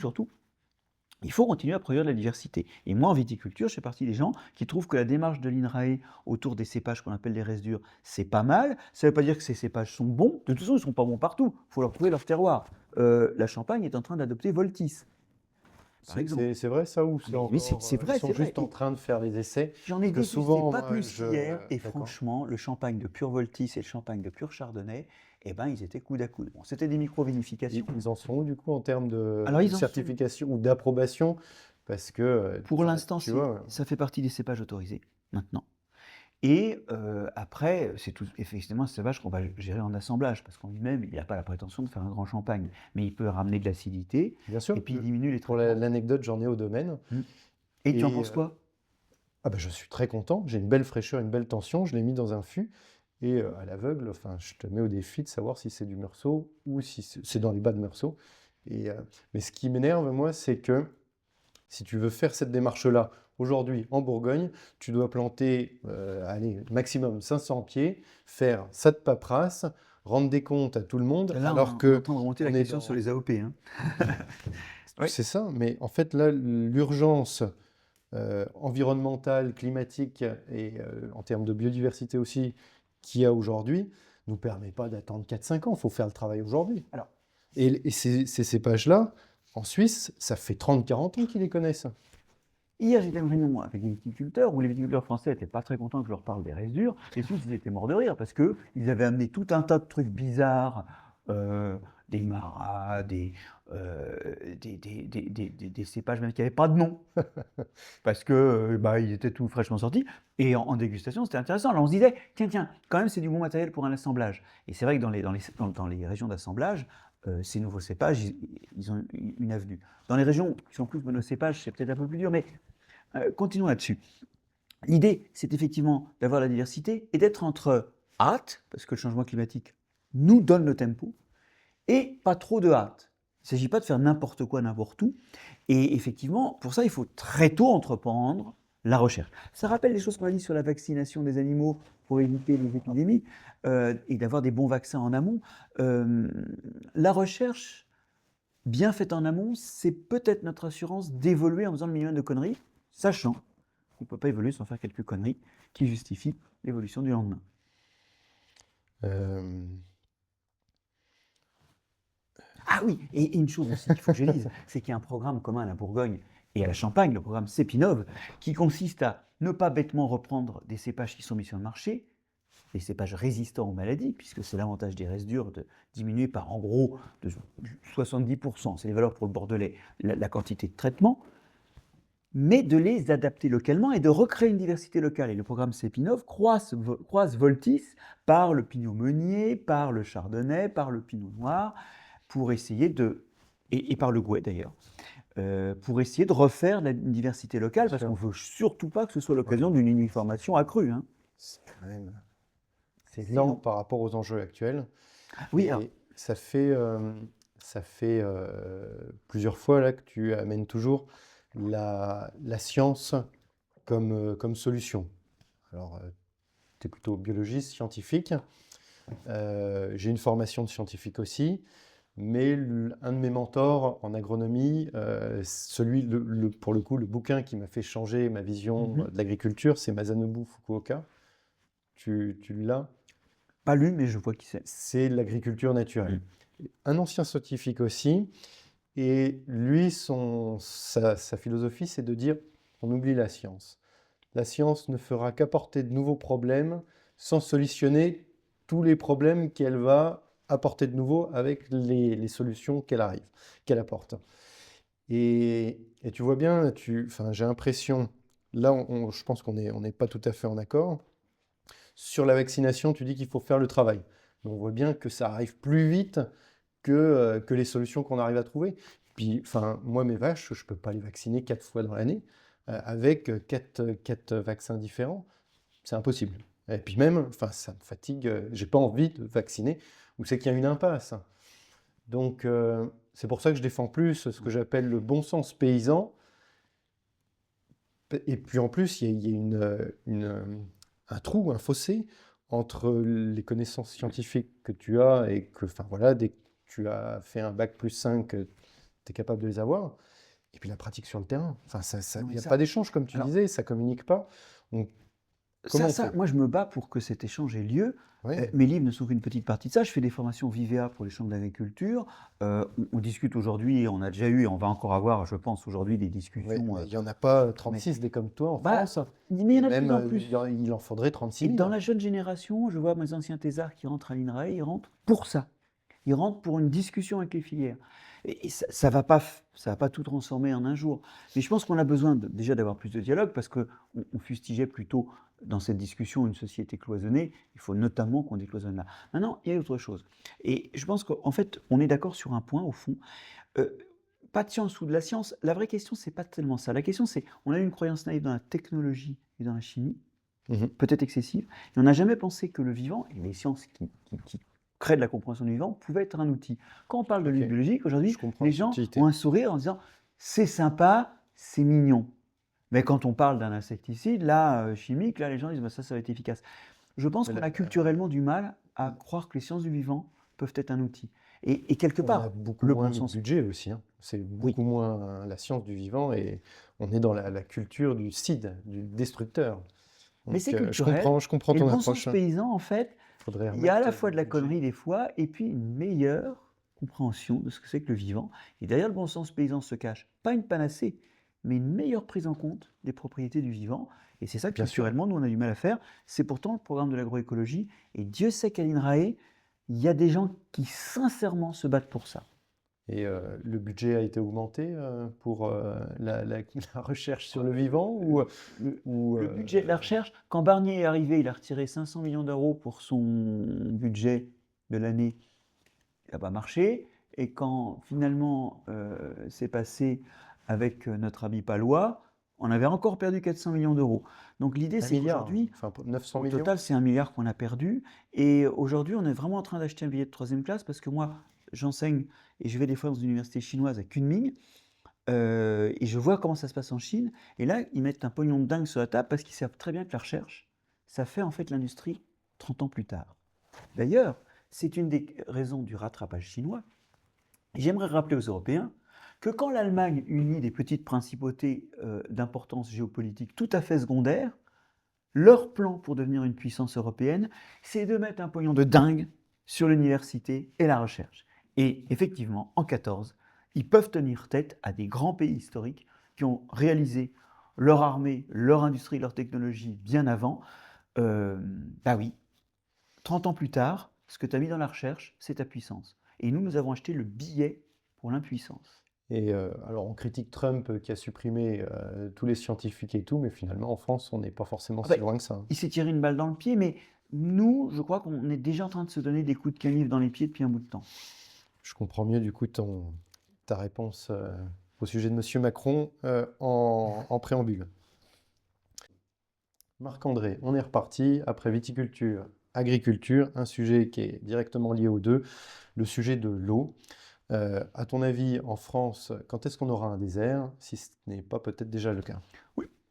il faut continuer à produire de la diversité. Et moi, en viticulture, je fais partie des gens qui trouvent que la démarche de l'INRAE autour des cépages qu'on appelle les résidus, c'est pas mal. Ça ne veut pas dire que ces cépages sont bons. De toute façon, ils ne sont pas bons partout. Il faut leur trouver leur terroir. La Champagne est en train d'adopter Voltis, par exemple. C'est vrai ça ou c'est Mais c'est encore, vrai, ils sont c'est vrai. juste en train de faire les essais? J'en ai Parce que dégusté souvent, pas moi, plus qu'hier, et d'accord. franchement, le champagne de pur Voltis et le champagne de pur Chardonnay, eh ben, ils étaient coude à coude. Bon, c'était des micro-vinifications. Ils en sont où du coup en termes de Alors, ils en sont, certification ou d'approbation? Parce que, pour l'instant, tu vois, ça fait partie des cépages autorisés, maintenant. Et après, c'est tout, effectivement, un cépage qu'on va gérer en assemblage, parce qu'en lui-même, il n'a pas la prétention de faire un grand champagne, mais il peut ramener de l'acidité, bien sûr, et puis il diminue les pour traitements. l'anecdote, j'en ai au domaine. Et tu en Et penses quoi? ah bah, je suis très content, j'ai une belle fraîcheur, une belle tension, je l'ai mis dans un fût. Et à l'aveugle, enfin, je te mets au défi de savoir si c'est du Meursault ou si c'est dans les bas de Meursault. Et, mais ce qui m'énerve, moi, c'est que si tu veux faire cette démarche-là, aujourd'hui en Bourgogne, tu dois planter, allez, maximum 500 pieds, faire ça de paperasse, rendre des comptes à tout le monde, Là, alors on est que en train de remonter la on est question dans... sur les AOP, hein. Oui. C'est ça, mais en fait, là, l'urgence environnementale, climatique et en termes de biodiversité aussi qu'il y a aujourd'hui nous permet pas d'attendre 4-5 ans. Il faut faire le travail aujourd'hui. Alors, Et ces cépages-là, en Suisse, ça fait 30-40 ans qu'ils les connaissent. hier, j'étais à une réunion avec des viticulteurs où les viticulteurs français n'étaient pas très contents que je leur parle des résidus. Les Suisses, ils étaient morts de rire parce qu'ils avaient amené tout un tas de trucs bizarres, des maras, des cépages même qui n'avaient pas de nom, parce que ils étaient tout fraîchement sortis. Et en dégustation, c'était intéressant. Alors on se disait, tiens, quand même, c'est du bon matériel pour un assemblage. Et c'est vrai que dans les régions d'assemblage, ces nouveaux cépages, ils ont une avenue. Dans les régions qui sont plus monocépages, c'est peut-être un peu plus dur, mais continuons là-dessus. L'idée, c'est effectivement d'avoir la diversité et d'être entre hâte, parce que le changement climatique nous donne le tempo, et pas trop de hâte. Il ne s'agit pas de faire n'importe quoi, n'importe où. Et effectivement, pour ça, il faut très tôt entreprendre la recherche. Ça rappelle les choses qu'on a dit sur la vaccination des animaux pour éviter les épidémies et d'avoir des bons vaccins en amont. La recherche bien faite en amont, c'est peut-être notre assurance d'évoluer en faisant le minimum de conneries, sachant qu'on ne peut pas évoluer sans faire quelques conneries qui justifient l'évolution du lendemain. Euh, Ah oui, et une chose aussi qu'il faut que je dise, c'est qu'il y a un programme commun à la Bourgogne et à la Champagne, le programme Cépinov, qui consiste à ne pas bêtement reprendre des cépages qui sont mis sur le marché, des cépages résistants aux maladies, puisque c'est l'avantage des résidus de diminuer par en gros de 70%, c'est les valeurs pour le Bordelais, la quantité de traitement, mais de les adapter localement et de recréer une diversité locale. Et le programme Cépinov croise Voltis par le Pinot Meunier, par le Chardonnay, par le Pinot Noir, pour essayer et par le Gouais d'ailleurs, pour essayer de refaire une diversité locale, parce qu'on ne veut surtout pas que ce soit l'occasion d'une uniformation accrue, hein. c'est quand même énorme énorme. par rapport aux enjeux actuels. Oui, Et alors, ça fait plusieurs fois là que tu amènes toujours la science comme solution. Alors, tu es plutôt biologiste, scientifique. J'ai une formation de scientifique aussi, mais un de mes mentors en agronomie, pour le coup, le bouquin qui m'a fait changer ma vision de l'agriculture, c'est Masanobu Fukuoka. Tu l'as? Pas lu, mais je vois qui c'est. C'est de l'agriculture naturelle. Un ancien scientifique aussi, et lui, sa philosophie, c'est de dire on oublie la science. La science ne fera qu'apporter de nouveaux problèmes sans solutionner tous les problèmes qu'elle va apporter de nouveau avec les solutions qu'elle apporte. Et tu vois bien, enfin, j'ai l'impression, là, je pense on n'est pas tout à fait en accord. Sur la vaccination, tu dis qu'il faut faire le travail. Mais on voit bien que ça arrive plus vite que les solutions qu'on arrive à trouver. Puis, enfin, moi, mes vaches, je ne peux pas les vacciner 4 fois dans l'année avec quatre vaccins différents. C'est impossible. Et puis même, enfin, ça me fatigue. J'ai pas envie de vacciner où c'est qu'il y a une impasse. Donc, c'est pour ça que je défends plus ce que j'appelle le bon sens paysan. Et puis en plus, il y a un trou, un fossé entre les connaissances scientifiques que tu as et que, enfin voilà, dès que tu as fait un bac +5, tu es capable de les avoir. Et puis la pratique sur le terrain. Enfin, il Non, n'y mais a ça, pas d'échange, comme tu alors, disais, ça communique pas. Donc, comment on fait? moi, je me bats pour que cet échange ait lieu. Ouais, Mes livres ne sont qu'une petite partie de ça. Je fais des formations Vivea pour les chambres d'agriculture. On discute aujourd'hui, et on a déjà eu, et on va encore avoir, je pense, aujourd'hui des ouais, discussions. mais il n'y en a pas mais 36 des comme toi en bah, France. mais il y en a de Même, plus en plus. il en faudrait 36 Et 000. dans la jeune génération, je vois mes anciens thésards qui rentrent à l'INRAE, ils rentrent pour ça. Ils rentrent pour une discussion avec les filières. Et ça va pas tout transformer en un jour. Mais je pense qu'on a besoin déjà d'avoir plus de dialogue parce qu'on fustigeait plutôt dans cette discussion une société cloisonnée. Il faut notamment qu'on décloisonne là. Maintenant, il y a autre chose. Et je pense qu'en fait, on est d'accord sur un point au fond. Euh, Pas de science ou de la science. La vraie question, c'est pas tellement ça. La question, c'est on a une croyance naïve dans la technologie et dans la chimie, Mhm. peut-être excessive, et on n'a jamais pensé que le vivant, et les sciences qui créent de la compréhension du vivant, pouvaient être un outil. Quand on parle de Ok, lutte biologique, aujourd'hui, je comprends les la gens subtilité. ont un sourire en disant « c'est sympa, c'est mignon ». Mais quand on parle d'un insecticide, là, chimique, là, les gens disent bah, ça va être efficace. Je pense qu'on a culturellement du mal à croire que les sciences du vivant peuvent être un outil. Et quelque On a part, beaucoup le moins bon de sens, budget aussi, hein. C'est oui. beaucoup moins la science du vivant et on est dans la culture du CID, du destructeur. Mais Donc, c'est culturel. je comprends Et le ton bon approche, sens hein. paysan, en fait, Faudrait il y a à remettre la fois de du la budget. connerie des fois, et puis une meilleure compréhension de ce que c'est que le vivant. Et derrière le bon sens paysan se cache pas une panacée, mais une meilleure prise en compte des propriétés du vivant. Et c'est ça que Bien sûr. culturellement, nous, on a du mal à faire. C'est pourtant le programme de l'agroécologie. Et Dieu sait qu'à l'INRAE, il y a des gens qui sincèrement se battent pour ça. Et le budget a été augmenté pour la recherche sur le vivant Le budget de la recherche, quand Barnier est arrivé, il a retiré 500 millions d'euros pour son budget de l'année. Il n'a pas marché. Et quand finalement c'est passé avec notre ami Palois, on avait encore perdu 400 millions d'euros. Donc l'idée, 1 c'est milliard, qu'aujourd'hui, enfin 900 au millions. total, c'est 1 milliard qu'on a perdu. Et aujourd'hui, on est vraiment en train d'acheter un billet de 3e classe parce que moi, j'enseigne et je vais des fois dans une université chinoise à Kunming. Et je vois comment ça se passe en Chine. Et là, ils mettent un pognon de dingue sur la table parce qu'ils savent très bien que la recherche, ça fait en fait l'industrie 30 ans plus tard. D'ailleurs, c'est une des raisons du rattrapage chinois. J'aimerais rappeler aux Européens que quand l'Allemagne unit des petites principautés d'importance géopolitique tout à fait secondaire, leur plan pour devenir une puissance européenne, c'est de mettre un pognon de dingue sur l'université et la recherche. Et effectivement, en 14, ils peuvent tenir tête à des grands pays historiques qui ont réalisé leur armée, leur industrie, leur technologie bien avant. Bah oui, 30 ans plus tard, ce que tu as mis dans la recherche, c'est ta puissance. Et nous avons acheté le billet pour l'impuissance. Et alors, on critique Trump qui a supprimé tous les scientifiques et tout, mais finalement, en France, on n'est pas forcément Ah si ben, loin que ça, hein. il s'est tiré une balle dans le pied, mais nous, je crois qu'on est déjà en train de se donner des coups de canif dans les pieds depuis un bout de temps. Je comprends mieux du coup ta réponse au sujet de Monsieur Macron en préambule. Marc-André, on est reparti après viticulture, agriculture, un sujet qui est directement lié aux deux, le sujet de l'eau. À ton avis, en France, quand est-ce qu'on aura un désert, si ce n'est pas peut-être déjà le cas?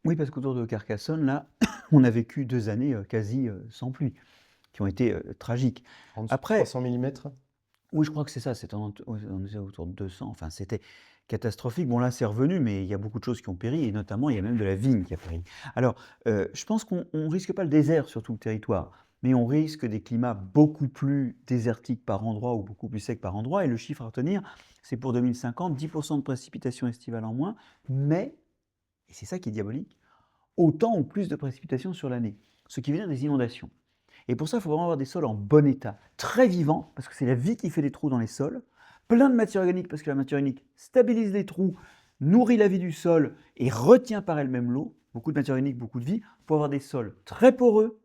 Oui, parce qu'autour de Carcassonne, là, on a vécu 2 années quasi sans pluie, qui ont été tragiques. En dessous de Après, 300 mm? oui, je crois que c'est ça, on était autour de 200, enfin c'était catastrophique. Bon là c'est revenu, mais il y a beaucoup de choses qui ont péri, et notamment il y a même de la vigne qui a péri. Alors, je pense qu'on ne risque pas le désert sur tout le territoire, mais on risque des climats beaucoup plus désertiques par endroit ou beaucoup plus secs par endroit. Et le chiffre à retenir, c'est pour 2050, 10% de précipitations estivales en moins, mais, et c'est ça qui est diabolique, autant ou plus de précipitations sur l'année, ce qui veut dire des inondations. Et pour ça, il faut vraiment avoir des sols en bon état, très vivants, parce que c'est la vie qui fait des trous dans les sols, plein de matière organique, parce que la matière organique stabilise les trous, nourrit la vie du sol et retient par elle-même l'eau, beaucoup de matière organique, beaucoup de vie, pour avoir des sols très poreux,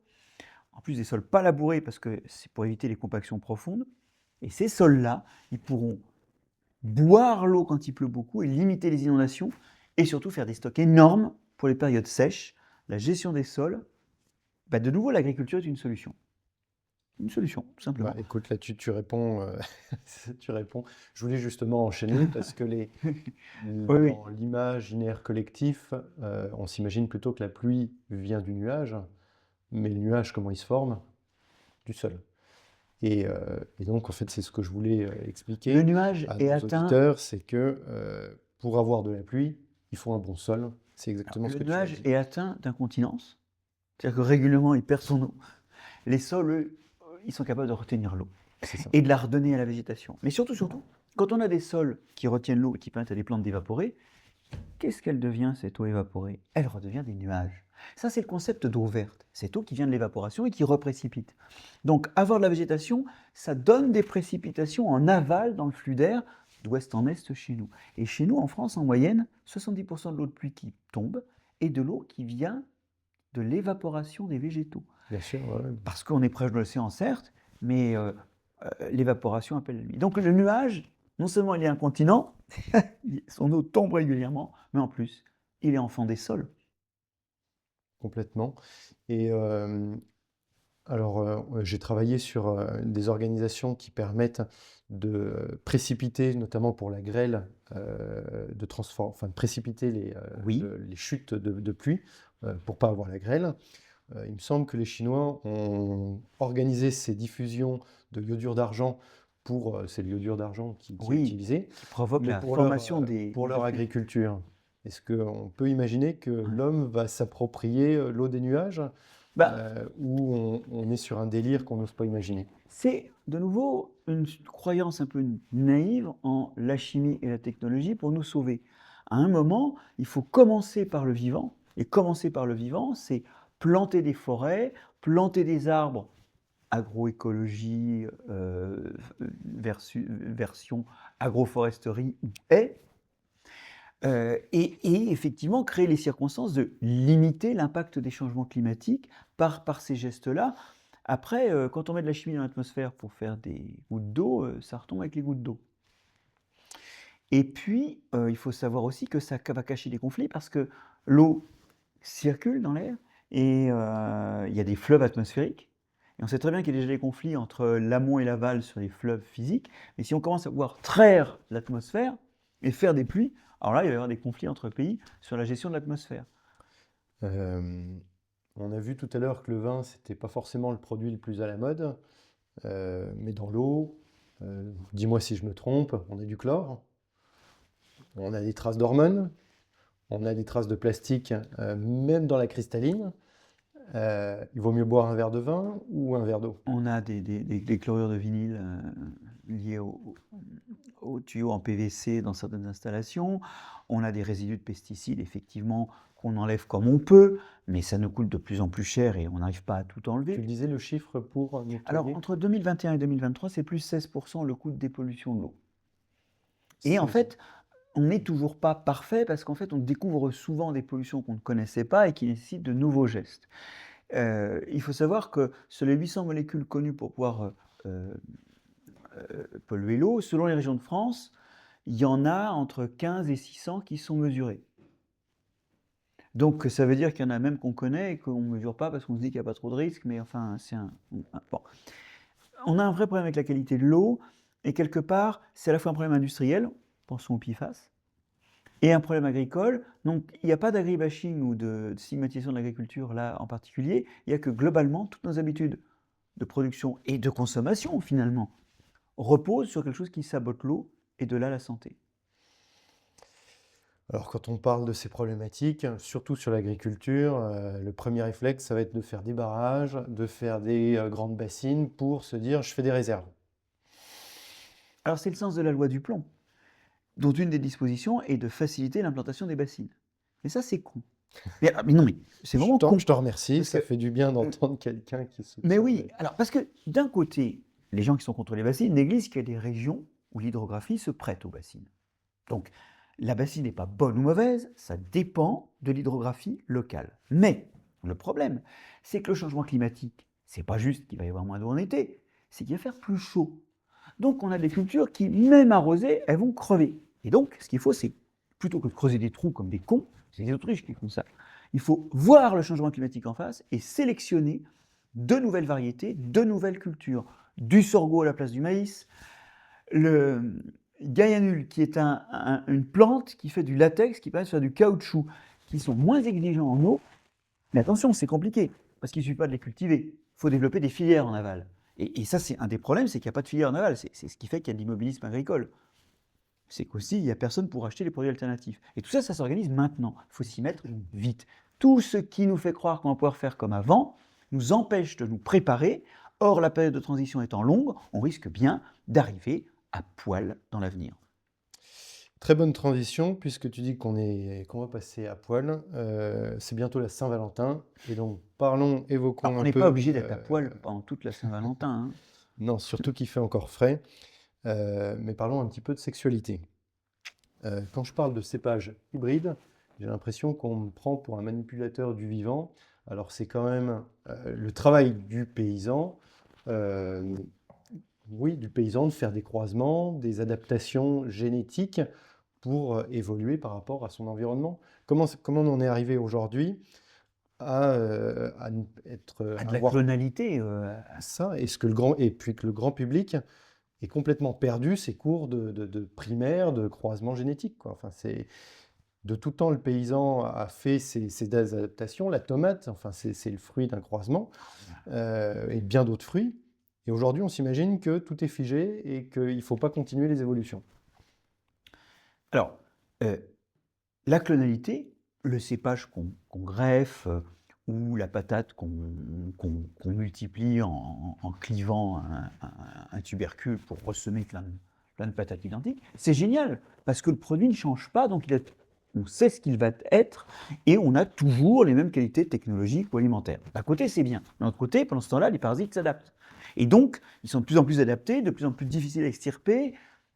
en plus des sols pas labourés, parce que c'est pour éviter les compactions profondes. Et ces sols-là, ils pourront boire l'eau quand il pleut beaucoup et limiter les inondations, et surtout faire des stocks énormes pour les périodes sèches. La gestion des sols, de nouveau, l'agriculture est une solution. Une solution, tout simplement. Écoute, là, tu réponds, tu réponds. Je voulais justement enchaîner parce que Oui. dans l'imaginaire collectif, on s'imagine plutôt que la pluie vient du nuage, mais le nuage, comment il se forme? Du sol. Et donc, en fait, c'est ce que je voulais Le expliquer nuage à est nos atteint. auditeurs, c'est que pour avoir de la pluie, il faut un bon sol. C'est exactement ce Le que tu as nuage dit. est atteint d'incontinence. C'est-à-dire que régulièrement, il perd son eau. Les sols, eux, ils sont capables de retenir l'eau C'est ça. et de la redonner à la végétation. Mais surtout, quand on a des sols qui retiennent l'eau et qui permettent à des plantes d'évaporer, qu'est-ce qu'elle devient, cette eau évaporée? Elle redevient des nuages. Ça, c'est le concept d'eau verte. Cette eau qui vient de l'évaporation et qui reprécipite. Donc, avoir de la végétation, ça donne des précipitations en aval dans le flux d'air, d'ouest en est chez nous. Et chez nous, en France, en moyenne, 70% de l'eau de pluie qui tombe est de l'eau qui vient de l'évaporation des végétaux. Bien sûr, ouais. Parce qu'on est proche de l'océan, certes, mais l'évaporation appelle la nuit. Donc le nuage, non seulement il est incontinent, son eau tombe régulièrement, mais en plus, il est enfant des sols. Complètement. Et alors, j'ai travaillé sur des organisations qui permettent de précipiter, notamment pour la grêle, enfin, de précipiter Oui. les chutes de pluie pour pas avoir la grêle. Il me semble que les Chinois ont organisé ces diffusions de iodure d'argent c'est le iodure d'argent qui est Oui, utilisé, qui provoque mais la formation des pour leur de pluie. agriculture. Est-ce qu'on peut imaginer que l'homme va s'approprier l'eau des nuages Bah, ou on est sur un délire qu'on n'ose pas imaginer? c'est de nouveau une croyance un peu naïve en la chimie et la technologie pour nous sauver. À un moment, il faut commencer par le vivant, et commencer par le vivant, c'est planter des forêts, planter des arbres, agroécologie, version agroforesterie ou haie, et effectivement créer les circonstances de limiter l'impact des changements climatiques par ces gestes-là. Après, quand on met de la chimie dans l'atmosphère pour faire des gouttes d'eau, ça retombe avec les gouttes d'eau. Et puis, il faut savoir aussi que ça va cacher des conflits parce que l'eau circule dans l'air et il y a des fleuves atmosphériques. Et on sait très bien qu'il y a déjà des conflits entre l'amont et l'aval sur les fleuves physiques. Mais si on commence à pouvoir traire l'atmosphère et faire des pluies, alors là, il va y avoir des conflits entre pays sur la gestion de l'atmosphère. On a vu tout à l'heure que le vin, c'était pas forcément le produit le plus à la mode, mais dans l'eau, dis-moi si je me trompe, on a du chlore, on a des traces d'hormones, on a des traces de plastique, même dans la cristalline. Il vaut mieux boire un verre de vin ou un verre d'eau? On a des chlorures de vinyle liées aux tuyaux en PVC dans certaines installations. On a des résidus de pesticides, effectivement, qu'on enlève comme on peut, mais ça nous coûte de plus en plus cher et on n'arrive pas à tout Tu enlever. disais le chiffre pour Alors, nettoyer? entre 2021 et 2023, c'est plus 16% le coût de dépollution de l'eau. Et en 16. fait, on n'est toujours pas parfait parce qu'en fait, on découvre souvent des pollutions qu'on ne connaissait pas et qui nécessitent de nouveaux gestes. Il faut savoir que sur les 800 molécules connues pour pouvoir polluer l'eau, selon les régions de France, il y en a entre 15 et 600 qui sont mesurées. Donc ça veut dire qu'il y en a même qu'on connaît et qu'on ne mesure pas parce qu'on se dit qu'il n'y a pas trop de risques, mais enfin, bon. On a un vrai problème avec la qualité de l'eau, et quelque part, c'est à la fois un problème industriel, pensons au PFAS, et un problème agricole. Donc il n'y a pas d'agribashing ou de stigmatisation de l'agriculture là en particulier, il n'y a que globalement toutes nos habitudes de production et de consommation finalement reposent sur quelque chose qui sabote l'eau, et de là la santé. Alors, quand on parle de ces problématiques, surtout sur l'agriculture, le premier réflexe, ça va être de faire des barrages, de faire des grandes bassines pour se dire, je fais des réserves. Alors c'est le sens de la loi du plomb, dont une des dispositions est de faciliter l'implantation des bassines. Mais ça, c'est con. Mais non, mais c'est vraiment con. Je te remercie, Parce ça que- fait du bien d'entendre quelqu'un qui se... Mais oui, alors parce que d'un côté, les gens qui sont contre les bassines négligent qu'il y a des régions où l'hydrographie se prête aux bassines. Donc la bassine n'est pas bonne ou mauvaise, ça dépend de l'hydrographie locale. Mais le problème, c'est que le changement climatique, c'est pas juste qu'il va y avoir moins d'eau en été, c'est qu'il va faire plus chaud. Donc on a des cultures qui, même arrosées, elles vont crever. Et donc, ce qu'il faut, c'est plutôt que de creuser des trous comme des cons, c'est les autruches qui font ça. Il faut voir le changement climatique en face et sélectionner de nouvelles variétés, de nouvelles cultures. Du sorgho à la place du maïs, le Gaianul, qui est une plante qui fait du latex, qui permet de faire du caoutchouc, qui sont moins exigeants en eau. Mais attention, c'est compliqué, parce qu'il ne suffit pas de les cultiver. Il faut développer des filières en aval. Et ça, c'est un des problèmes, c'est qu'il n'y a pas de filière en aval. C'est ce qui fait qu'il y a de l'immobilisme agricole. C'est qu'aussi, il n'y a personne pour acheter les produits alternatifs. Et tout ça, ça s'organise maintenant. Il faut s'y mettre vite. Tout ce qui nous fait croire qu'on va pouvoir faire comme avant nous empêche de nous préparer. Or, la période de transition étant longue, on risque bien d'arriver à poil dans l'avenir. Très bonne transition, puisque tu dis qu'on va passer à poil. C'est bientôt la Saint-Valentin. Et donc, évoquons Alors, on un n'est peu... pas obligé d'être à poil pendant toute la Saint-Valentin. Hein. Non, surtout qu'il fait encore frais. Mais parlons un petit peu de sexualité. Quand je parle de cépage hybride, j'ai l'impression qu'on me prend pour un manipulateur du vivant. Alors c'est quand même le travail du paysan, oui, du paysan de faire des croisements, des adaptations génétiques pour évoluer par rapport à son environnement. Comment on en est arrivé aujourd'hui à être, Ah, de la avoir clonalité. ça? Et puis que le grand public est complètement perdu ses cours de primaire, de croisement génétique, quoi. Enfin, de tout temps, le paysan a fait ses adaptations. La tomate, enfin, c'est le fruit d'un croisement, et bien d'autres fruits. Et aujourd'hui, on s'imagine que tout est figé et qu'il ne faut pas continuer les évolutions. Alors, la clonalité, le cépage qu'on greffe ou la patate qu'on multiplie en clivant un tubercule pour ressemer plein de patates identiques, c'est génial parce que le produit ne change pas, donc on sait ce qu'il va être et on a toujours les mêmes qualités technologiques ou alimentaires. D'un côté, c'est bien. De l'autre côté, pendant ce temps-là, les parasites s'adaptent. Et donc, ils sont de plus en plus adaptés, de plus en plus difficiles à extirper.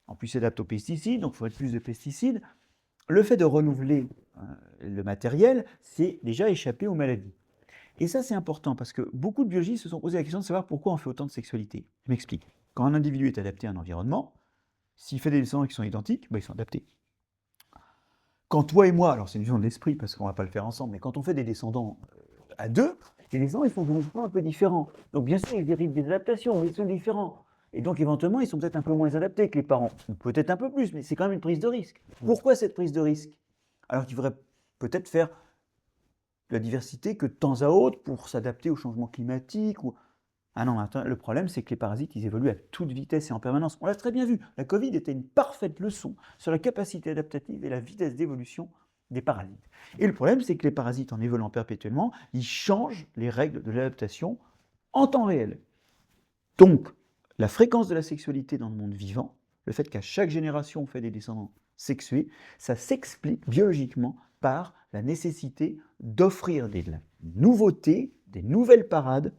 En plus, ils s'adaptent aux pesticides, donc il faut mettre plus de pesticides. Le fait de renouveler le matériel, c'est déjà échapper aux maladies. Et ça, c'est important parce que beaucoup de biologistes se sont posé la question de savoir pourquoi on fait autant de sexualité. Je m'explique. Quand un individu est adapté à un environnement, s'il fait des descendants qui sont identiques, ben, ils sont adaptés. Quand toi et moi, alors c'est une vision de l'esprit parce qu'on ne va pas le faire ensemble, mais quand on fait des descendants à deux, les descendants ils sont un peu différents. Donc bien sûr, ils héritent des adaptations, mais ils sont différents. Et donc éventuellement, ils sont peut-être un peu moins adaptés que les parents. Ou peut-être un peu plus, mais c'est quand même une prise de risque. Pourquoi cette prise de risque? Alors qu'il faudrait peut-être faire de la diversité que de temps à autre pour s'adapter au changement climatique. Ah non, attends, le problème, c'est que les parasites, ils évoluent à toute vitesse et en permanence. On l'a très bien vu. La Covid était une parfaite leçon sur la capacité adaptative et la vitesse d'évolution des parasites. Et le problème, c'est que les parasites, en évoluant perpétuellement, ils changent les règles de l'adaptation en temps réel. Donc, la fréquence de la sexualité dans le monde vivant, le fait qu'à chaque génération, on fait des descendants sexués, ça s'explique biologiquement par la nécessité d'offrir des nouveautés, des nouvelles parades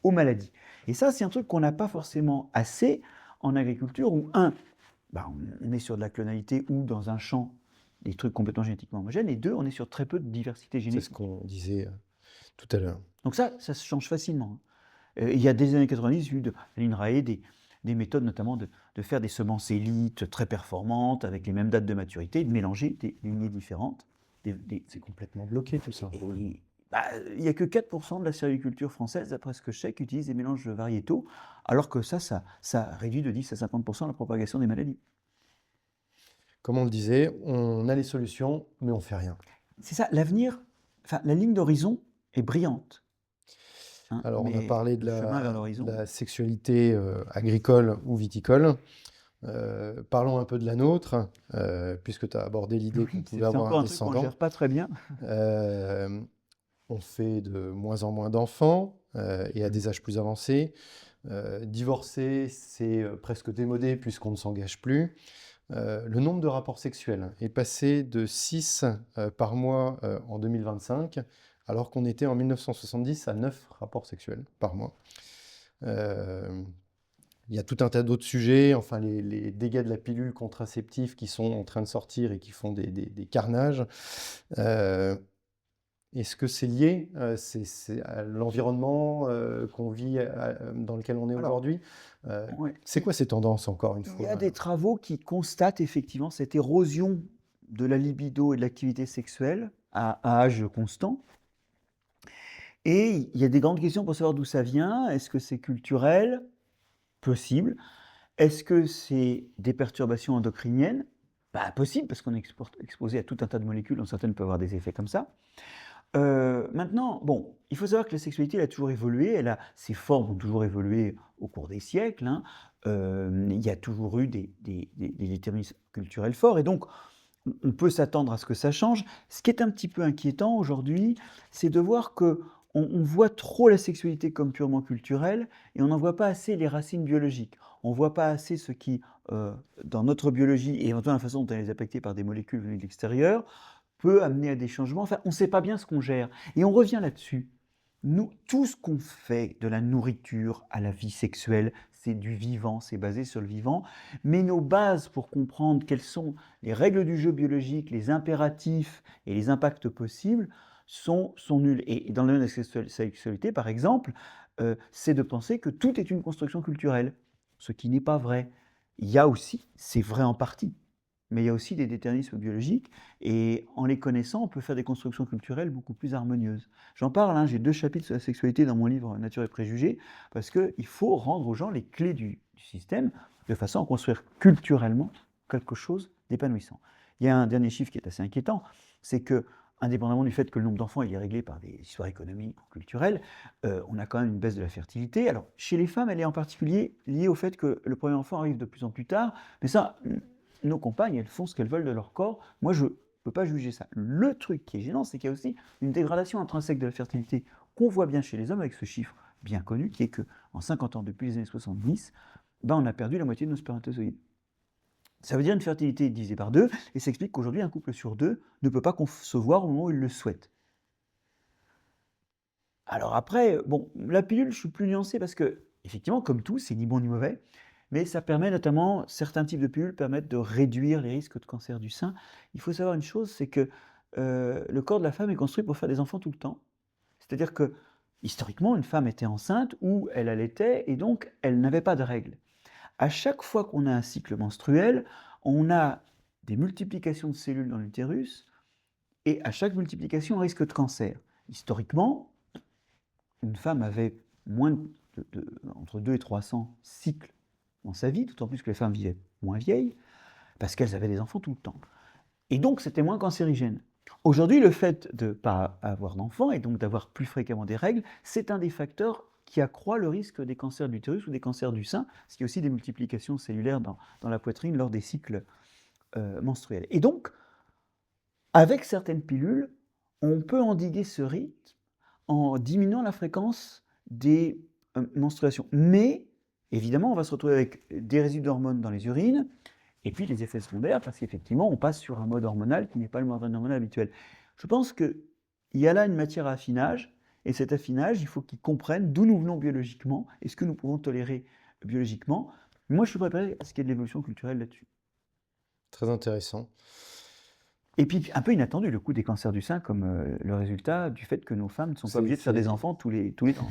aux maladies. Et ça, c'est un truc qu'on n'a pas forcément assez en agriculture où, on est sur de la clonalité ou dans un champ des trucs complètement génétiquement homogènes, et deux, on est sur très peu de diversité C'est génétique. ce qu'on disait tout à l'heure. Donc ça se change facilement. Il y a des années 90, il y a eu de l'INRAE des méthodes notamment de faire des semences élites très performantes avec les mêmes dates de maturité, de mélanger des lignées différentes. C'est complètement bloqué tout ça. Il n'y a que 4% de la sériculture française, d'après ce que je sais, qui utilise des mélanges variétaux, alors que ça réduit de 10 à 50% la propagation des maladies. Comme on le disait, on a les solutions, mais on ne fait rien. C'est ça, l'avenir, la ligne d'horizon est brillante. Hein, alors, on a parlé de le chemin vers l'horizon. la sexualité agricole ou viticole. Parlons un peu de la nôtre, puisque tu as abordé l'idée qu'on Oui, pouvait c'est avoir encore un un truc qu'on ne descendant. gère pas très bien. Euh, on fait de moins en moins d'enfants et à des âges plus avancés. Divorcer, c'est presque démodé puisqu'on ne s'engage plus. Le nombre de rapports sexuels est passé de 6 par mois en 2025, alors qu'on était en 1970 à 9 rapports sexuels par mois. Euh, Il y a tout un tas d'autres sujets, enfin les dégâts de la pilule contraceptive qui sont en train de sortir et qui font des carnages. Euh, Est-ce que c'est lié c'est à l'environnement qu'on vit, dans lequel on est Alors, aujourd'hui? ouais, C'est quoi ces tendances, encore une il y fois? a des travaux qui constatent effectivement cette érosion de la libido et de l'activité sexuelle à âge constant. Et il y a des grandes questions pour savoir d'où ça vient. Est-ce que c'est culturel? Possible. Est-ce que c'est des perturbations endocriniennes? Bah, possible, parce qu'on est exposé à tout un tas de molécules, dont certaines peuvent avoir des effets comme ça. Maintenant, bon, il faut savoir que la sexualité, elle a toujours évolué, ses formes ont toujours évolué au cours des siècles, hein. Il y a toujours eu des déterminismes culturels forts, et donc on peut s'attendre à ce que ça change. Ce qui est un petit peu inquiétant aujourd'hui, c'est de voir que on voit trop la sexualité comme purement culturelle et on n'en voit pas assez les racines biologiques. On voit pas assez ce qui, dans notre biologie et éventuellement la façon dont elle est affectée par des molécules venues de l'extérieur, peut amener à des changements. Enfin, on ne sait pas bien ce qu'on gère. Et on revient là-dessus. Nous, tout ce qu'on fait, de la nourriture à la vie sexuelle, c'est du vivant, c'est basé sur le vivant. Mais nos bases pour comprendre quelles sont les règles du jeu biologique, les impératifs et les impacts possibles sont nulles. Et dans le domaine de la sexualité, par exemple, c'est de penser que tout est une construction culturelle, ce qui n'est pas vrai. Il y a aussi, c'est vrai en partie, mais il y a aussi des déterminismes biologiques, et en les connaissant, on peut faire des constructions culturelles beaucoup plus harmonieuses. J'en parle, hein, j'ai 2 chapitres sur la sexualité dans mon livre Nature et préjugés, parce qu'il faut rendre aux gens les clés du système, de façon à construire culturellement quelque chose d'épanouissant. Il y a un dernier chiffre qui est assez inquiétant, c'est que, indépendamment du fait que le nombre d'enfants est réglé par des histoires économiques ou culturelles, on a quand même une baisse de la fertilité. Alors, chez les femmes, elle est en particulier liée au fait que le premier enfant arrive de plus en plus tard, mais ça, nos compagnes, elles font ce qu'elles veulent de leur corps. Moi, je ne peux pas juger ça. Le truc qui est gênant, c'est qu'il y a aussi une dégradation intrinsèque de la fertilité qu'on voit bien chez les hommes avec ce chiffre bien connu, qui est qu'en 50 ans, depuis les années 70, ben, on a perdu la moitié de nos spermatozoïdes. Ça veut dire une fertilité divisée par 2, et ça explique qu'aujourd'hui, un couple sur 2 ne peut pas concevoir au moment où il le souhaite. Alors après, bon, la pilule, je suis plus nuancé parce que, effectivement, comme tout, c'est ni bon ni mauvais, mais ça permet notamment, certains types de pilules permettent de réduire les risques de cancer du sein. Il faut savoir une chose, c'est que le corps de la femme est construit pour faire des enfants tout le temps. C'est-à-dire que, historiquement, une femme était enceinte ou elle allaitait et donc elle n'avait pas de règles. À chaque fois qu'on a un cycle menstruel, on a des multiplications de cellules dans l'utérus et à chaque multiplication, un risque de cancer. Historiquement, une femme avait entre 2 et 300 cycles dans sa vie, d'autant plus que les femmes vivaient moins vieilles, parce qu'elles avaient des enfants tout le temps. Et donc, c'était moins cancérigène. Aujourd'hui, le fait de ne pas avoir d'enfants, et donc d'avoir plus fréquemment des règles, c'est un des facteurs qui accroît le risque des cancers de l'utérus ou des cancers du sein, parce qu'il y a aussi des multiplications cellulaires dans la poitrine lors des cycles menstruels. Et donc, avec certaines pilules, on peut endiguer ce rythme en diminuant la fréquence des menstruations. Mais, évidemment, on va se retrouver avec des résidus d'hormones dans les urines, et puis les effets secondaires, parce qu'effectivement, on passe sur un mode hormonal qui n'est pas le mode hormonal habituel. Je pense qu'il y a là une matière à affinage, et cet affinage, il faut qu'ils comprennent d'où nous venons biologiquement, et ce que nous pouvons tolérer biologiquement. Moi, je suis préparé à ce qu'il y ait de l'évolution culturelle là-dessus. Très intéressant. Et puis, un peu inattendu, le coût des cancers du sein comme le résultat du fait que nos femmes ne sont pas obligées de faire des enfants tous les temps.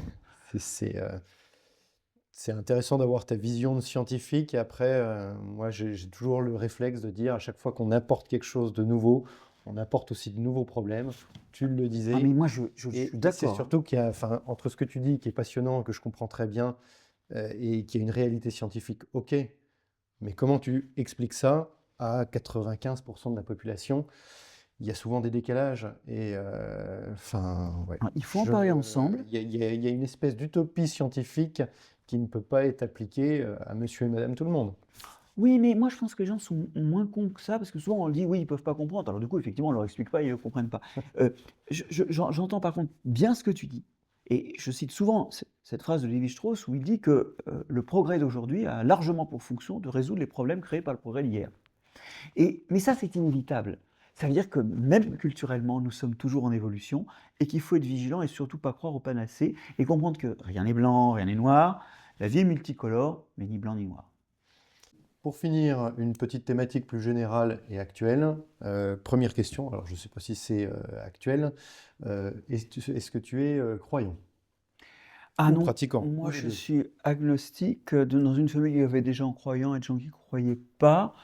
C'est intéressant d'avoir ta vision de scientifique. Et après, moi, j'ai toujours le réflexe de dire à chaque fois qu'on apporte quelque chose de nouveau, on apporte aussi de nouveaux problèmes. Tu le disais. Ah, mais moi, je Et suis d'accord. c'est surtout qu'il y a, enfin, entre ce que tu dis, qui est passionnant, que je comprends très bien, et qui a une réalité scientifique, ok. Mais comment tu expliques ça à 95% de la population? Il y a souvent des décalages. Et enfin, ouais. Il faut en parler ensemble. Il y a une espèce d'utopie scientifique qui ne peut pas être appliquée à monsieur et madame tout le monde. Oui, mais moi je pense que les gens sont moins cons que ça, parce que souvent on dit: «Oui, ils peuvent pas comprendre». Alors du coup, effectivement, on leur explique pas, ils ne comprennent pas. J'entends par contre bien ce que tu dis et je cite souvent cette phrase de Lévi-Strauss où il dit que, le progrès d'aujourd'hui a largement pour fonction de résoudre les problèmes créés par le progrès d'hier. Mais ça, c'est inévitable. Ça veut dire que même culturellement, nous sommes toujours en évolution et qu'il faut être vigilant et surtout pas croire au panacée et comprendre que rien n'est blanc, rien n'est noir. La vie est multicolore, mais ni blanc ni noir. Pour finir, une petite thématique plus générale et actuelle. Première question, alors je ne sais pas si c'est actuel. Est-ce que tu es croyant Ah ou non, pratiquant, ou moi les je deux? suis agnostique. Dans une famille, il y avait des gens croyants et des gens qui ne croyaient pas.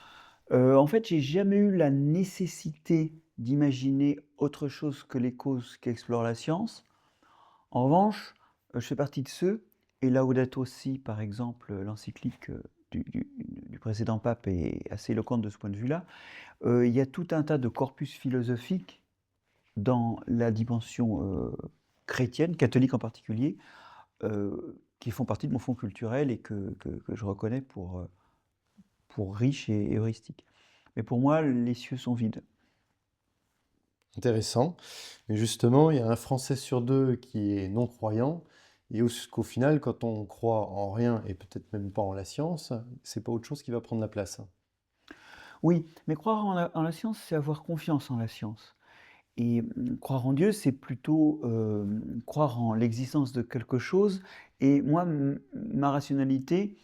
En fait, j'ai jamais eu la nécessité d'imaginer autre chose que les causes qu'explore la science. En revanche, je fais partie de ceux, et Laudato Si, par exemple, l'encyclique du précédent pape est assez éloquente de ce point de vue-là. Il y a tout un tas de corpus philosophiques dans la dimension chrétienne, catholique en particulier, qui font partie de mon fond culturel et que je reconnais pour riche et heuristique. Mais pour moi, les cieux sont vides. Intéressant. Mais justement, il y a un Français sur deux qui est non-croyant, et qu'au final, quand on croit en rien, et peut-être même pas en la science, c'est pas autre chose qui va prendre la place. Oui, mais croire en la science, c'est avoir confiance en la science. Et croire en Dieu, c'est plutôt croire en l'existence de quelque chose. Et moi, ma rationalité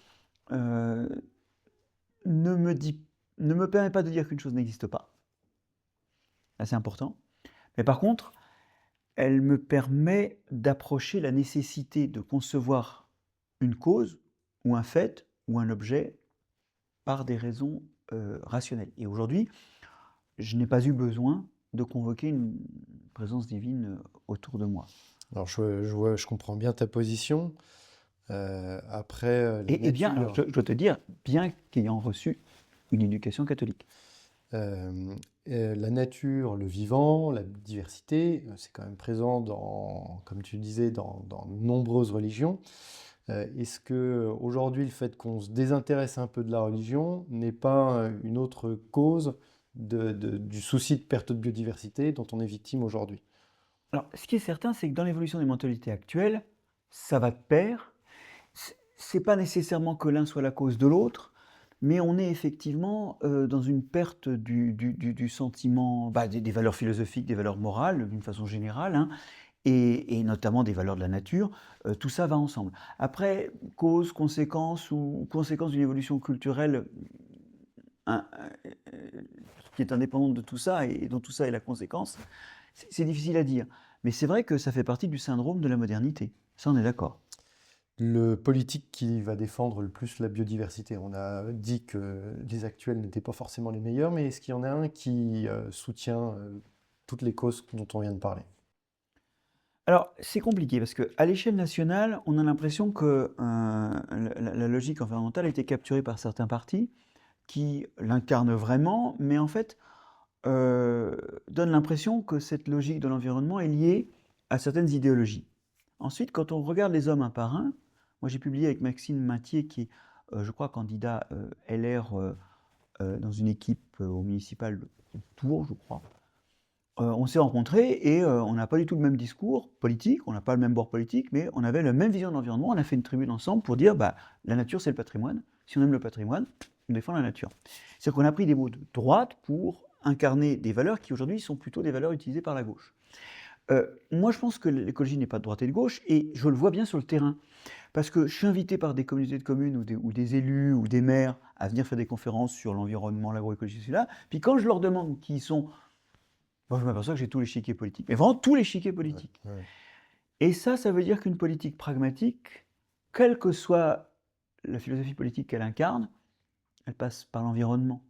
euh, ne me dit, ne me permet pas de dire qu'une chose n'existe pas. Là, c'est important. Mais par contre, elle me permet d'approcher la nécessité de concevoir une cause ou un fait ou un objet par des raisons rationnelles. Et aujourd'hui, je n'ai pas eu besoin de convoquer une présence divine autour de moi. Alors, je comprends bien ta position. Après, la Et bien, alors nature, je dois te dire, bien qu'ayant reçu une éducation catholique. euh, la nature, le vivant, la diversité, c'est quand même présent dans, comme tu disais, dans de nombreuses religions. Est-ce que aujourd'hui, le fait qu'on se désintéresse un peu de la religion n'est pas une autre cause du souci de perte de biodiversité dont on est victime aujourd'hui? Alors, ce qui est certain, c'est que dans l'évolution des mentalités actuelles, ça va de pair. C'est pas nécessairement que l'un soit la cause de l'autre, mais on est effectivement dans une perte du sentiment, bah, des valeurs philosophiques, des valeurs morales, d'une façon générale, hein, et notamment des valeurs de la nature. Tout ça va ensemble. Après, cause, conséquence ou conséquence d'une évolution culturelle hein, qui est indépendante de tout ça et dont tout ça est la conséquence, c'est difficile à dire. Mais c'est vrai que ça fait partie du syndrome de la modernité. Ça, on est d'accord. Le politique qui va défendre le plus la biodiversité, on a dit que les actuels n'étaient pas forcément les meilleurs, mais est-ce qu'il y en a un qui soutient toutes les causes dont on vient de parler? Alors, c'est compliqué parce qu'à l'échelle nationale, on a l'impression que la logique environnementale a été capturée par certains partis qui l'incarnent vraiment, mais en fait, donne l'impression que cette logique de l'environnement est liée à certaines idéologies. Ensuite, quand on regarde les hommes un par un, moi j'ai publié avec Maxime Mathieu, qui est, je crois, candidat LR dans une équipe au municipal de Tours, je crois. On s'est rencontrés et on n'a pas du tout le même discours politique, on n'a pas le même bord politique, mais on avait la même vision de l'environnement. On a fait une tribune ensemble pour dire bah, la nature c'est le patrimoine. Si on aime le patrimoine, on défend la nature. C'est-à-dire qu'on a pris des mots de droite pour incarner des valeurs qui aujourd'hui sont plutôt des valeurs utilisées par la gauche. Moi je pense que l'écologie n'est pas de droite et de gauche et je le vois bien sur le terrain. Parce que je suis invité par des communautés de communes ou des élus ou des maires à venir faire des conférences sur l'environnement, l'agroécologie, cela. Puis quand je leur demande qui ils sont, moi, je m'aperçois que j'ai tous les chiquiers politiques, mais vraiment tous les chiquiers Ouais, politiques. ouais. Et ça veut dire qu'une politique pragmatique, quelle que soit la philosophie politique qu'elle incarne, elle passe par l'environnement.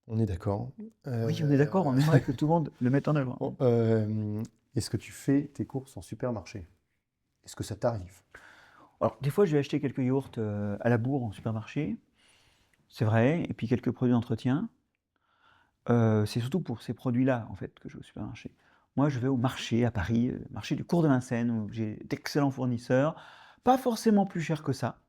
On est d'accord. Oui, on est d'accord, on aimerait que tout le monde le mette en œuvre. Bon, est-ce que tu fais tes courses en supermarché? Est-ce que ça t'arrive? Alors, des fois, je vais acheter quelques yaourts à la bourre en supermarché, c'est vrai, et puis quelques produits d'entretien. C'est surtout pour ces produits-là, en fait, que je vais au supermarché. Moi, je vais au marché à Paris, marché du cours de Vincennes, où j'ai d'excellents fournisseurs, pas forcément plus cher que ça.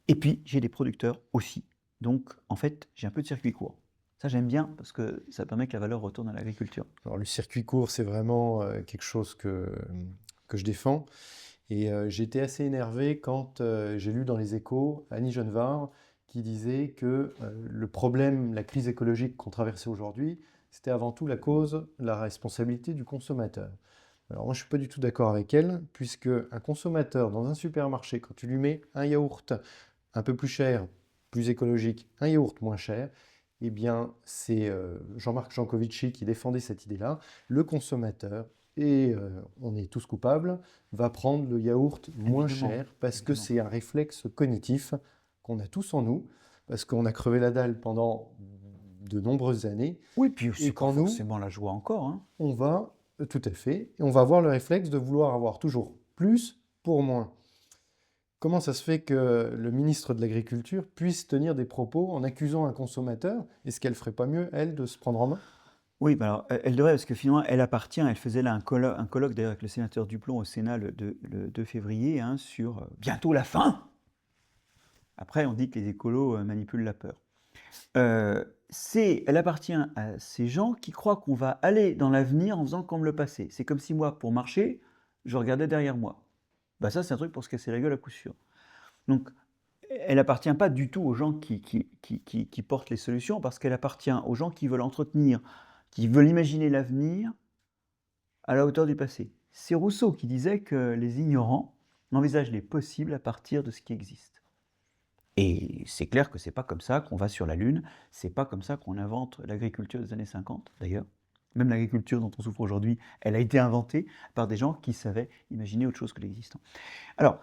Et puis, j'ai des producteurs aussi. Donc, en fait, j'ai un peu de circuit court. Ça, j'aime bien parce que ça permet que la valeur retourne à l'agriculture. Alors, le circuit court, c'est vraiment quelque chose que je défends. Et j'ai été assez énervé quand j'ai lu dans les Échos Annie Genevard qui disait que le problème, la crise écologique qu'on traversait aujourd'hui, c'était avant tout la responsabilité du consommateur. Alors moi, je ne suis pas du tout d'accord avec elle, puisque un consommateur dans un supermarché, quand tu lui mets un yaourt un peu plus cher, plus écologique, un yaourt moins cher, eh bien, c'est Jean-Marc Jancovici qui défendait cette idée-là. Le consommateur, et on est tous coupables, va prendre le yaourt moins Évidemment, cher parce que évidemment. c'est un réflexe cognitif qu'on a tous en nous, parce qu'on a crevé la dalle pendant de nombreuses années, Oui, puis c'est et pas quand nous, forcément la joie encore, hein. on va, tout à fait, et on va avoir le réflexe de vouloir avoir toujours plus pour moins. Comment ça se fait que le ministre de l'Agriculture puisse tenir des propos en accusant un consommateur? Est-ce qu'elle ferait pas mieux, elle, de se prendre en main? Oui, bah alors, elle devrait, parce que finalement, elle appartient, elle faisait là un colloque d'ailleurs avec le sénateur Duplon au Sénat le 2 février, hein, sur bientôt la fin. Après, on dit que les écolos manipulent la peur. Elle appartient à ces gens qui croient qu'on va aller dans l'avenir en faisant comme le passé. C'est comme si moi, pour marcher, je regardais derrière moi. Bah ça, c'est un truc pour se casser la gueule à coup sûr. Donc, elle appartient pas du tout aux gens qui portent les solutions, parce qu'elle appartient aux gens qui veulent entretenir, qui veulent imaginer l'avenir à la hauteur du passé. C'est Rousseau qui disait que les ignorants n'envisagent les possibles à partir de ce qui existe. Et c'est clair que c'est pas comme ça qu'on va sur la Lune, c'est pas comme ça qu'on invente l'agriculture des années 50, d'ailleurs. Même l'agriculture dont on souffre aujourd'hui, elle a été inventée par des gens qui savaient imaginer autre chose que l'existant. Alors,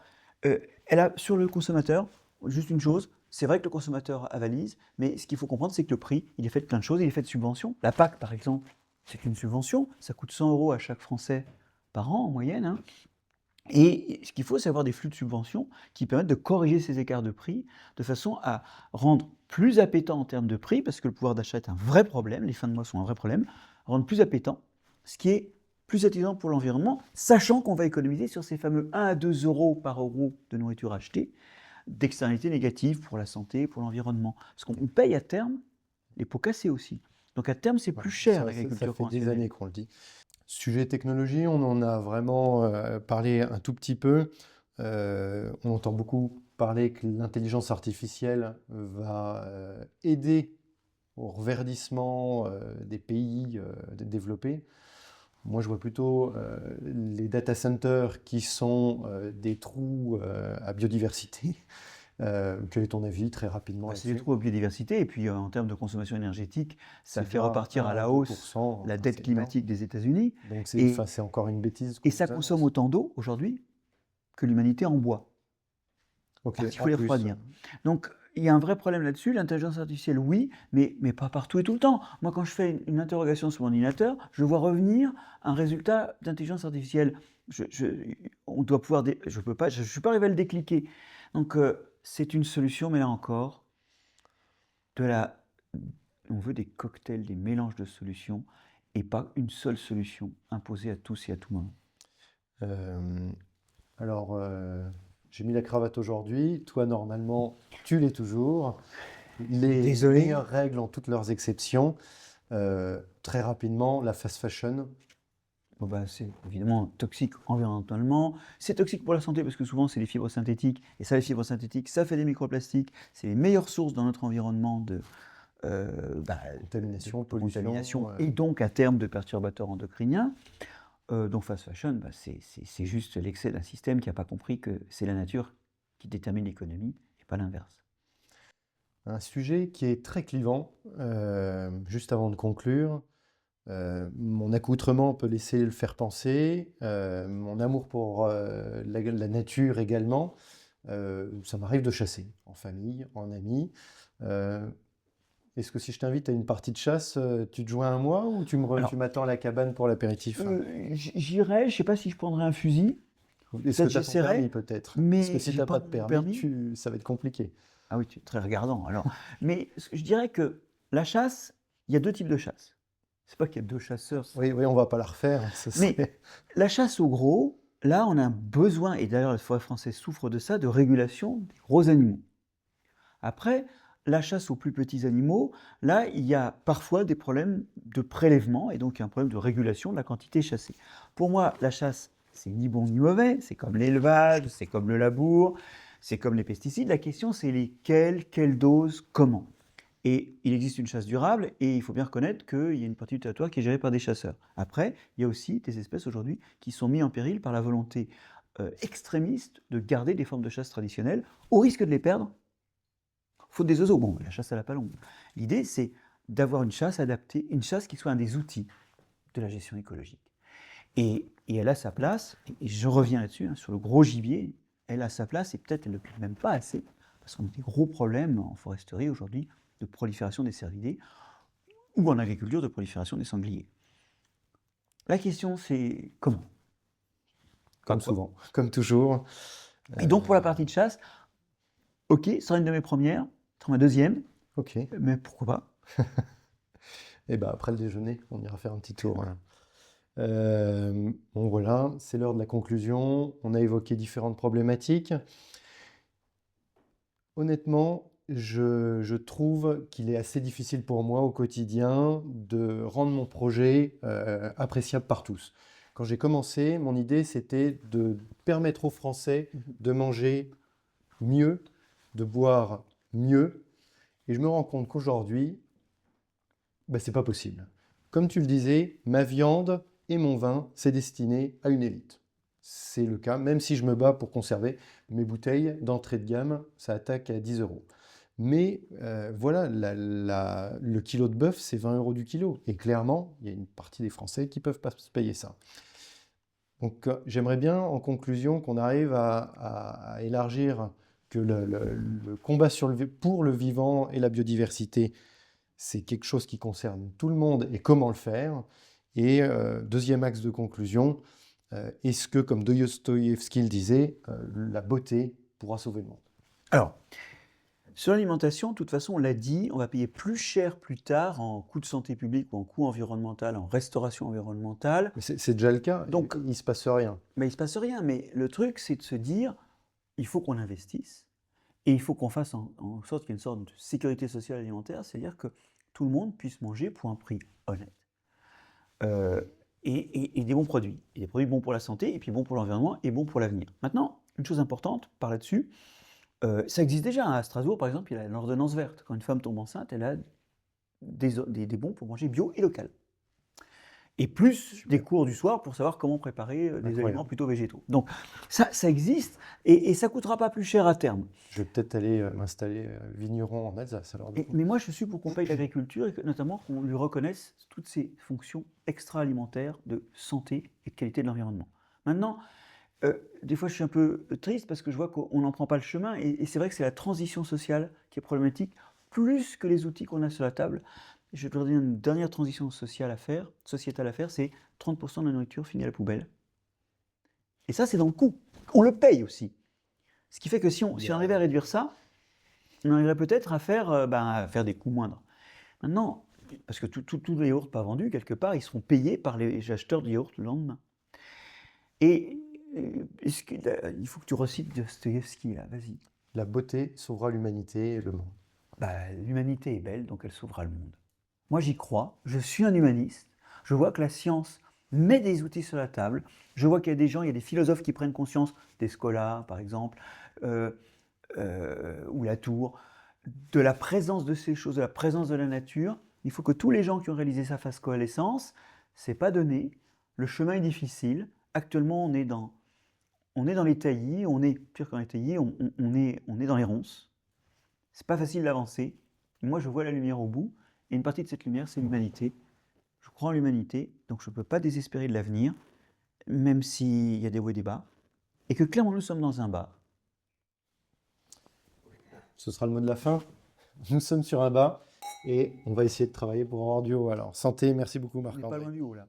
sur le consommateur, juste une chose, c'est vrai que le consommateur avalise, mais ce qu'il faut comprendre, c'est que le prix, il est fait de plein de choses, il est fait de subventions. La PAC, par exemple, c'est une subvention, ça coûte 100 € à chaque Français par an en moyenne, hein. Et ce qu'il faut, c'est avoir des flux de subventions qui permettent de corriger ces écarts de prix de façon à rendre plus appétant en termes de prix, parce que le pouvoir d'achat est un vrai problème, les fins de mois sont un vrai problème, rendre plus appétant, ce qui est plus satisfaisant pour l'environnement, sachant qu'on va économiser sur ces fameux 1 à 2 € par euro de nourriture achetée, d'externalités négatives pour la santé, pour l'environnement. Parce qu'on paye à terme les pots cassés aussi. Donc à terme, c'est plus cher Ça l'agriculture fait des conventionnelle. années qu'on le dit. Sujet technologie, on en a vraiment parlé un tout petit peu. On entend beaucoup parler que l'intelligence artificielle va aider au reverdissement des pays développés. Moi, je vois plutôt les data centers qui sont des trous à biodiversité. Quel est ton avis très rapidement C'est des là-dessus? trous à biodiversité, et puis en termes de consommation énergétique, ça C'est fait déjà repartir à 1 la à hausse 2%, la enfin, dette c'est énorme. climatique des États-Unis. Donc Et, c'est encore une bêtise et qu'on ça nous consomme annonce. autant d'eau aujourd'hui que l'humanité en bois, Ok, parce qu'il faut en les plus. refroidir. Donc il y a un vrai problème là-dessus. L'intelligence artificielle, oui, mais pas partout et tout le temps. Moi, quand je fais une interrogation sur mon ordinateur, je vois revenir un résultat d'intelligence artificielle. On doit pouvoir, je peux pas, je suis pas arrivé à le décliquer. Donc c'est une solution, mais là encore, de la, on veut des cocktails, des mélanges de solutions, et pas une seule solution imposée à tous et à tout moment. Euh, alors, j'ai mis la cravate aujourd'hui. Toi, normalement, tu l'es toujours. Les Désolé. meilleures règles en toutes leurs exceptions. Très rapidement, la fast fashion. Bon bah, c'est évidemment toxique environnementalement, c'est toxique pour la santé parce que souvent c'est des fibres synthétiques, et ça, les fibres synthétiques, ça fait des microplastiques, c'est les meilleures sources dans notre environnement de Contamination, pollution. contamination, et donc à terme de perturbateurs endocriniens. Donc fast fashion, bah, c'est juste l'excès d'un système qui n'a pas compris que c'est la nature qui détermine l'économie et pas l'inverse. Un sujet qui est très clivant, juste avant de conclure. Mon accoutrement peut laisser le faire penser, mon amour pour la nature également. Ça m'arrive de chasser en famille, en amis. Est-ce que si je t'invite à une partie de chasse, tu te joins à moi ou tu Alors, m'attends à la cabane pour l'apéritif? j'irai, je ne sais pas si je prendrai un fusil, Est-ce que peut-être tu as ton j'essaierai, permis peut-être? mais Parce que si tu j'ai n'as pas pas de mon permis, permis. ça va être compliqué. Ah oui, tu es très regardant alors. Mais je dirais que la chasse, il y a 2 types de chasse. C'est pas qu'il y a 2 chasseurs. Oui, oui, on va pas la refaire. Mais la chasse au gros, là, on a un besoin, et d'ailleurs la forêt française souffre de ça, de régulation des gros animaux. Après, la chasse aux plus petits animaux, là, il y a parfois des problèmes de prélèvement et donc un problème de régulation de la quantité chassée. Pour moi, la chasse, c'est ni bon ni mauvais, c'est comme l'élevage, c'est comme le labour, c'est comme les pesticides. La question, c'est lesquels, quelle dose, comment. Et il existe une chasse durable et il faut bien reconnaître qu'il y a une partie du territoire qui est gérée par des chasseurs. Après, il y a aussi des espèces aujourd'hui qui sont mises en péril par la volonté extrémiste de garder des formes de chasse traditionnelles au risque de les perdre faute des oiseaux. Bon, la chasse à la palombe. L'idée, c'est d'avoir une chasse adaptée, une chasse qui soit un des outils de la gestion écologique. Et elle a sa place, et je reviens là-dessus, sur le gros gibier, elle a sa place, et peut-être elle ne l'occupe même pas assez, parce qu'on a des gros problèmes en foresterie aujourd'hui de prolifération des cervidés, ou en agriculture de prolifération des sangliers. La question, c'est comment? Comme souvent, comme toujours. Et donc, pour la partie de chasse, ok, ce sera une de mes premières, ce sera ma deuxième, Ok. mais pourquoi pas? Et ben après le déjeuner, on ira faire un petit tour. Voilà. Bon voilà, c'est l'heure de la conclusion. On a évoqué différentes problématiques. Honnêtement, je trouve qu'il est assez difficile pour moi au quotidien de rendre mon projet appréciable par tous. Quand j'ai commencé, mon idée c'était de permettre aux Français de manger mieux, de boire mieux. Et je me rends compte qu'aujourd'hui, ben, c'est pas possible. Comme tu le disais, ma viande et mon vin, c'est destiné à une élite. C'est le cas, même si je me bats pour conserver mes bouteilles d'entrée de gamme, ça attaque à 10 euros. Mais voilà, le kilo de bœuf, c'est 20 euros du kilo. Et clairement, il y a une partie des Français qui ne peuvent pas se payer ça. Donc j'aimerais bien, en conclusion, qu'on arrive à élargir que le combat pour le vivant et la biodiversité, c'est quelque chose qui concerne tout le monde et comment le faire. Et deuxième axe de conclusion, est-ce que, comme Dostoïevski le disait, la beauté pourra sauver le monde? Alors, sur l'alimentation, de toute façon, on l'a dit, on va payer plus cher plus tard en coût de santé publique ou en coût environnemental, en restauration environnementale. Mais c'est déjà le cas, Donc, il ne se passe rien. mais il ne se passe rien. Mais le truc, c'est de se dire, il faut qu'on investisse et il faut qu'on fasse en sorte qu'il y ait une sorte de sécurité sociale alimentaire, c'est-à-dire que tout le monde puisse manger pour un prix honnête. Et des bons produits. Et des produits bons pour la santé, et puis bons pour l'environnement, et bons pour l'avenir. Maintenant, une chose importante, par là-dessus, ça existe déjà. À Strasbourg, par exemple, il y a l'ordonnance verte. Quand une femme tombe enceinte, elle a des bons pour manger bio et local. Et plus des cours du soir pour savoir comment préparer des aliments plutôt végétaux. Donc ça existe et ça ne coûtera pas plus cher à terme. Je vais peut-être aller m'installer vigneron en Alsace. Alors, Mais moi, je suis pour qu'on paye l'agriculture et notamment qu'on lui reconnaisse toutes ses fonctions extra-alimentaires de santé et de qualité de l'environnement. Maintenant, des fois, je suis un peu triste parce que je vois qu'on n'en prend pas le chemin et c'est vrai que c'est la transition sociale qui est problématique, plus que les outils qu'on a sur la table. Je vais te dire une dernière transition sociétale à faire, c'est 30% de la nourriture finit à la poubelle. Et ça, c'est dans le coût. On le paye aussi. Ce qui fait que si on arrivait à réduire ça, on arriverait peut-être à faire des coûts moindres. Maintenant, parce que tous les yaourts pas vendus, quelque part, ils seront payés par les acheteurs de yaourts le lendemain. Et il faut que tu recites Dostoïevski, là, vas-y. La beauté sauvera l'humanité et le monde. L'humanité est belle, donc elle sauvera le monde. Moi, j'y crois, je suis un humaniste, je vois que la science met des outils sur la table, je vois qu'il y a des gens, il y a des philosophes qui prennent conscience, des Scola par exemple, ou Latour, de la présence de ces choses, de la présence de la nature. Il faut que tous les gens qui ont réalisé ça fassent coalescence, c'est pas donné, le chemin est difficile, actuellement on est dans les taillis, pire qu'en les taillis, on est dans les ronces, c'est pas facile d'avancer, moi je vois la lumière au bout, et une partie de cette lumière, c'est l'humanité. Je crois en l'humanité, donc je ne peux pas désespérer de l'avenir, même s'il y a des hauts et des bas, et que clairement nous sommes dans un bas. Ce sera le mot de la fin. Nous sommes sur un bas et on va essayer de travailler pour avoir du haut. Alors, santé, merci beaucoup Marc-André. On n'est pas loin du haut là.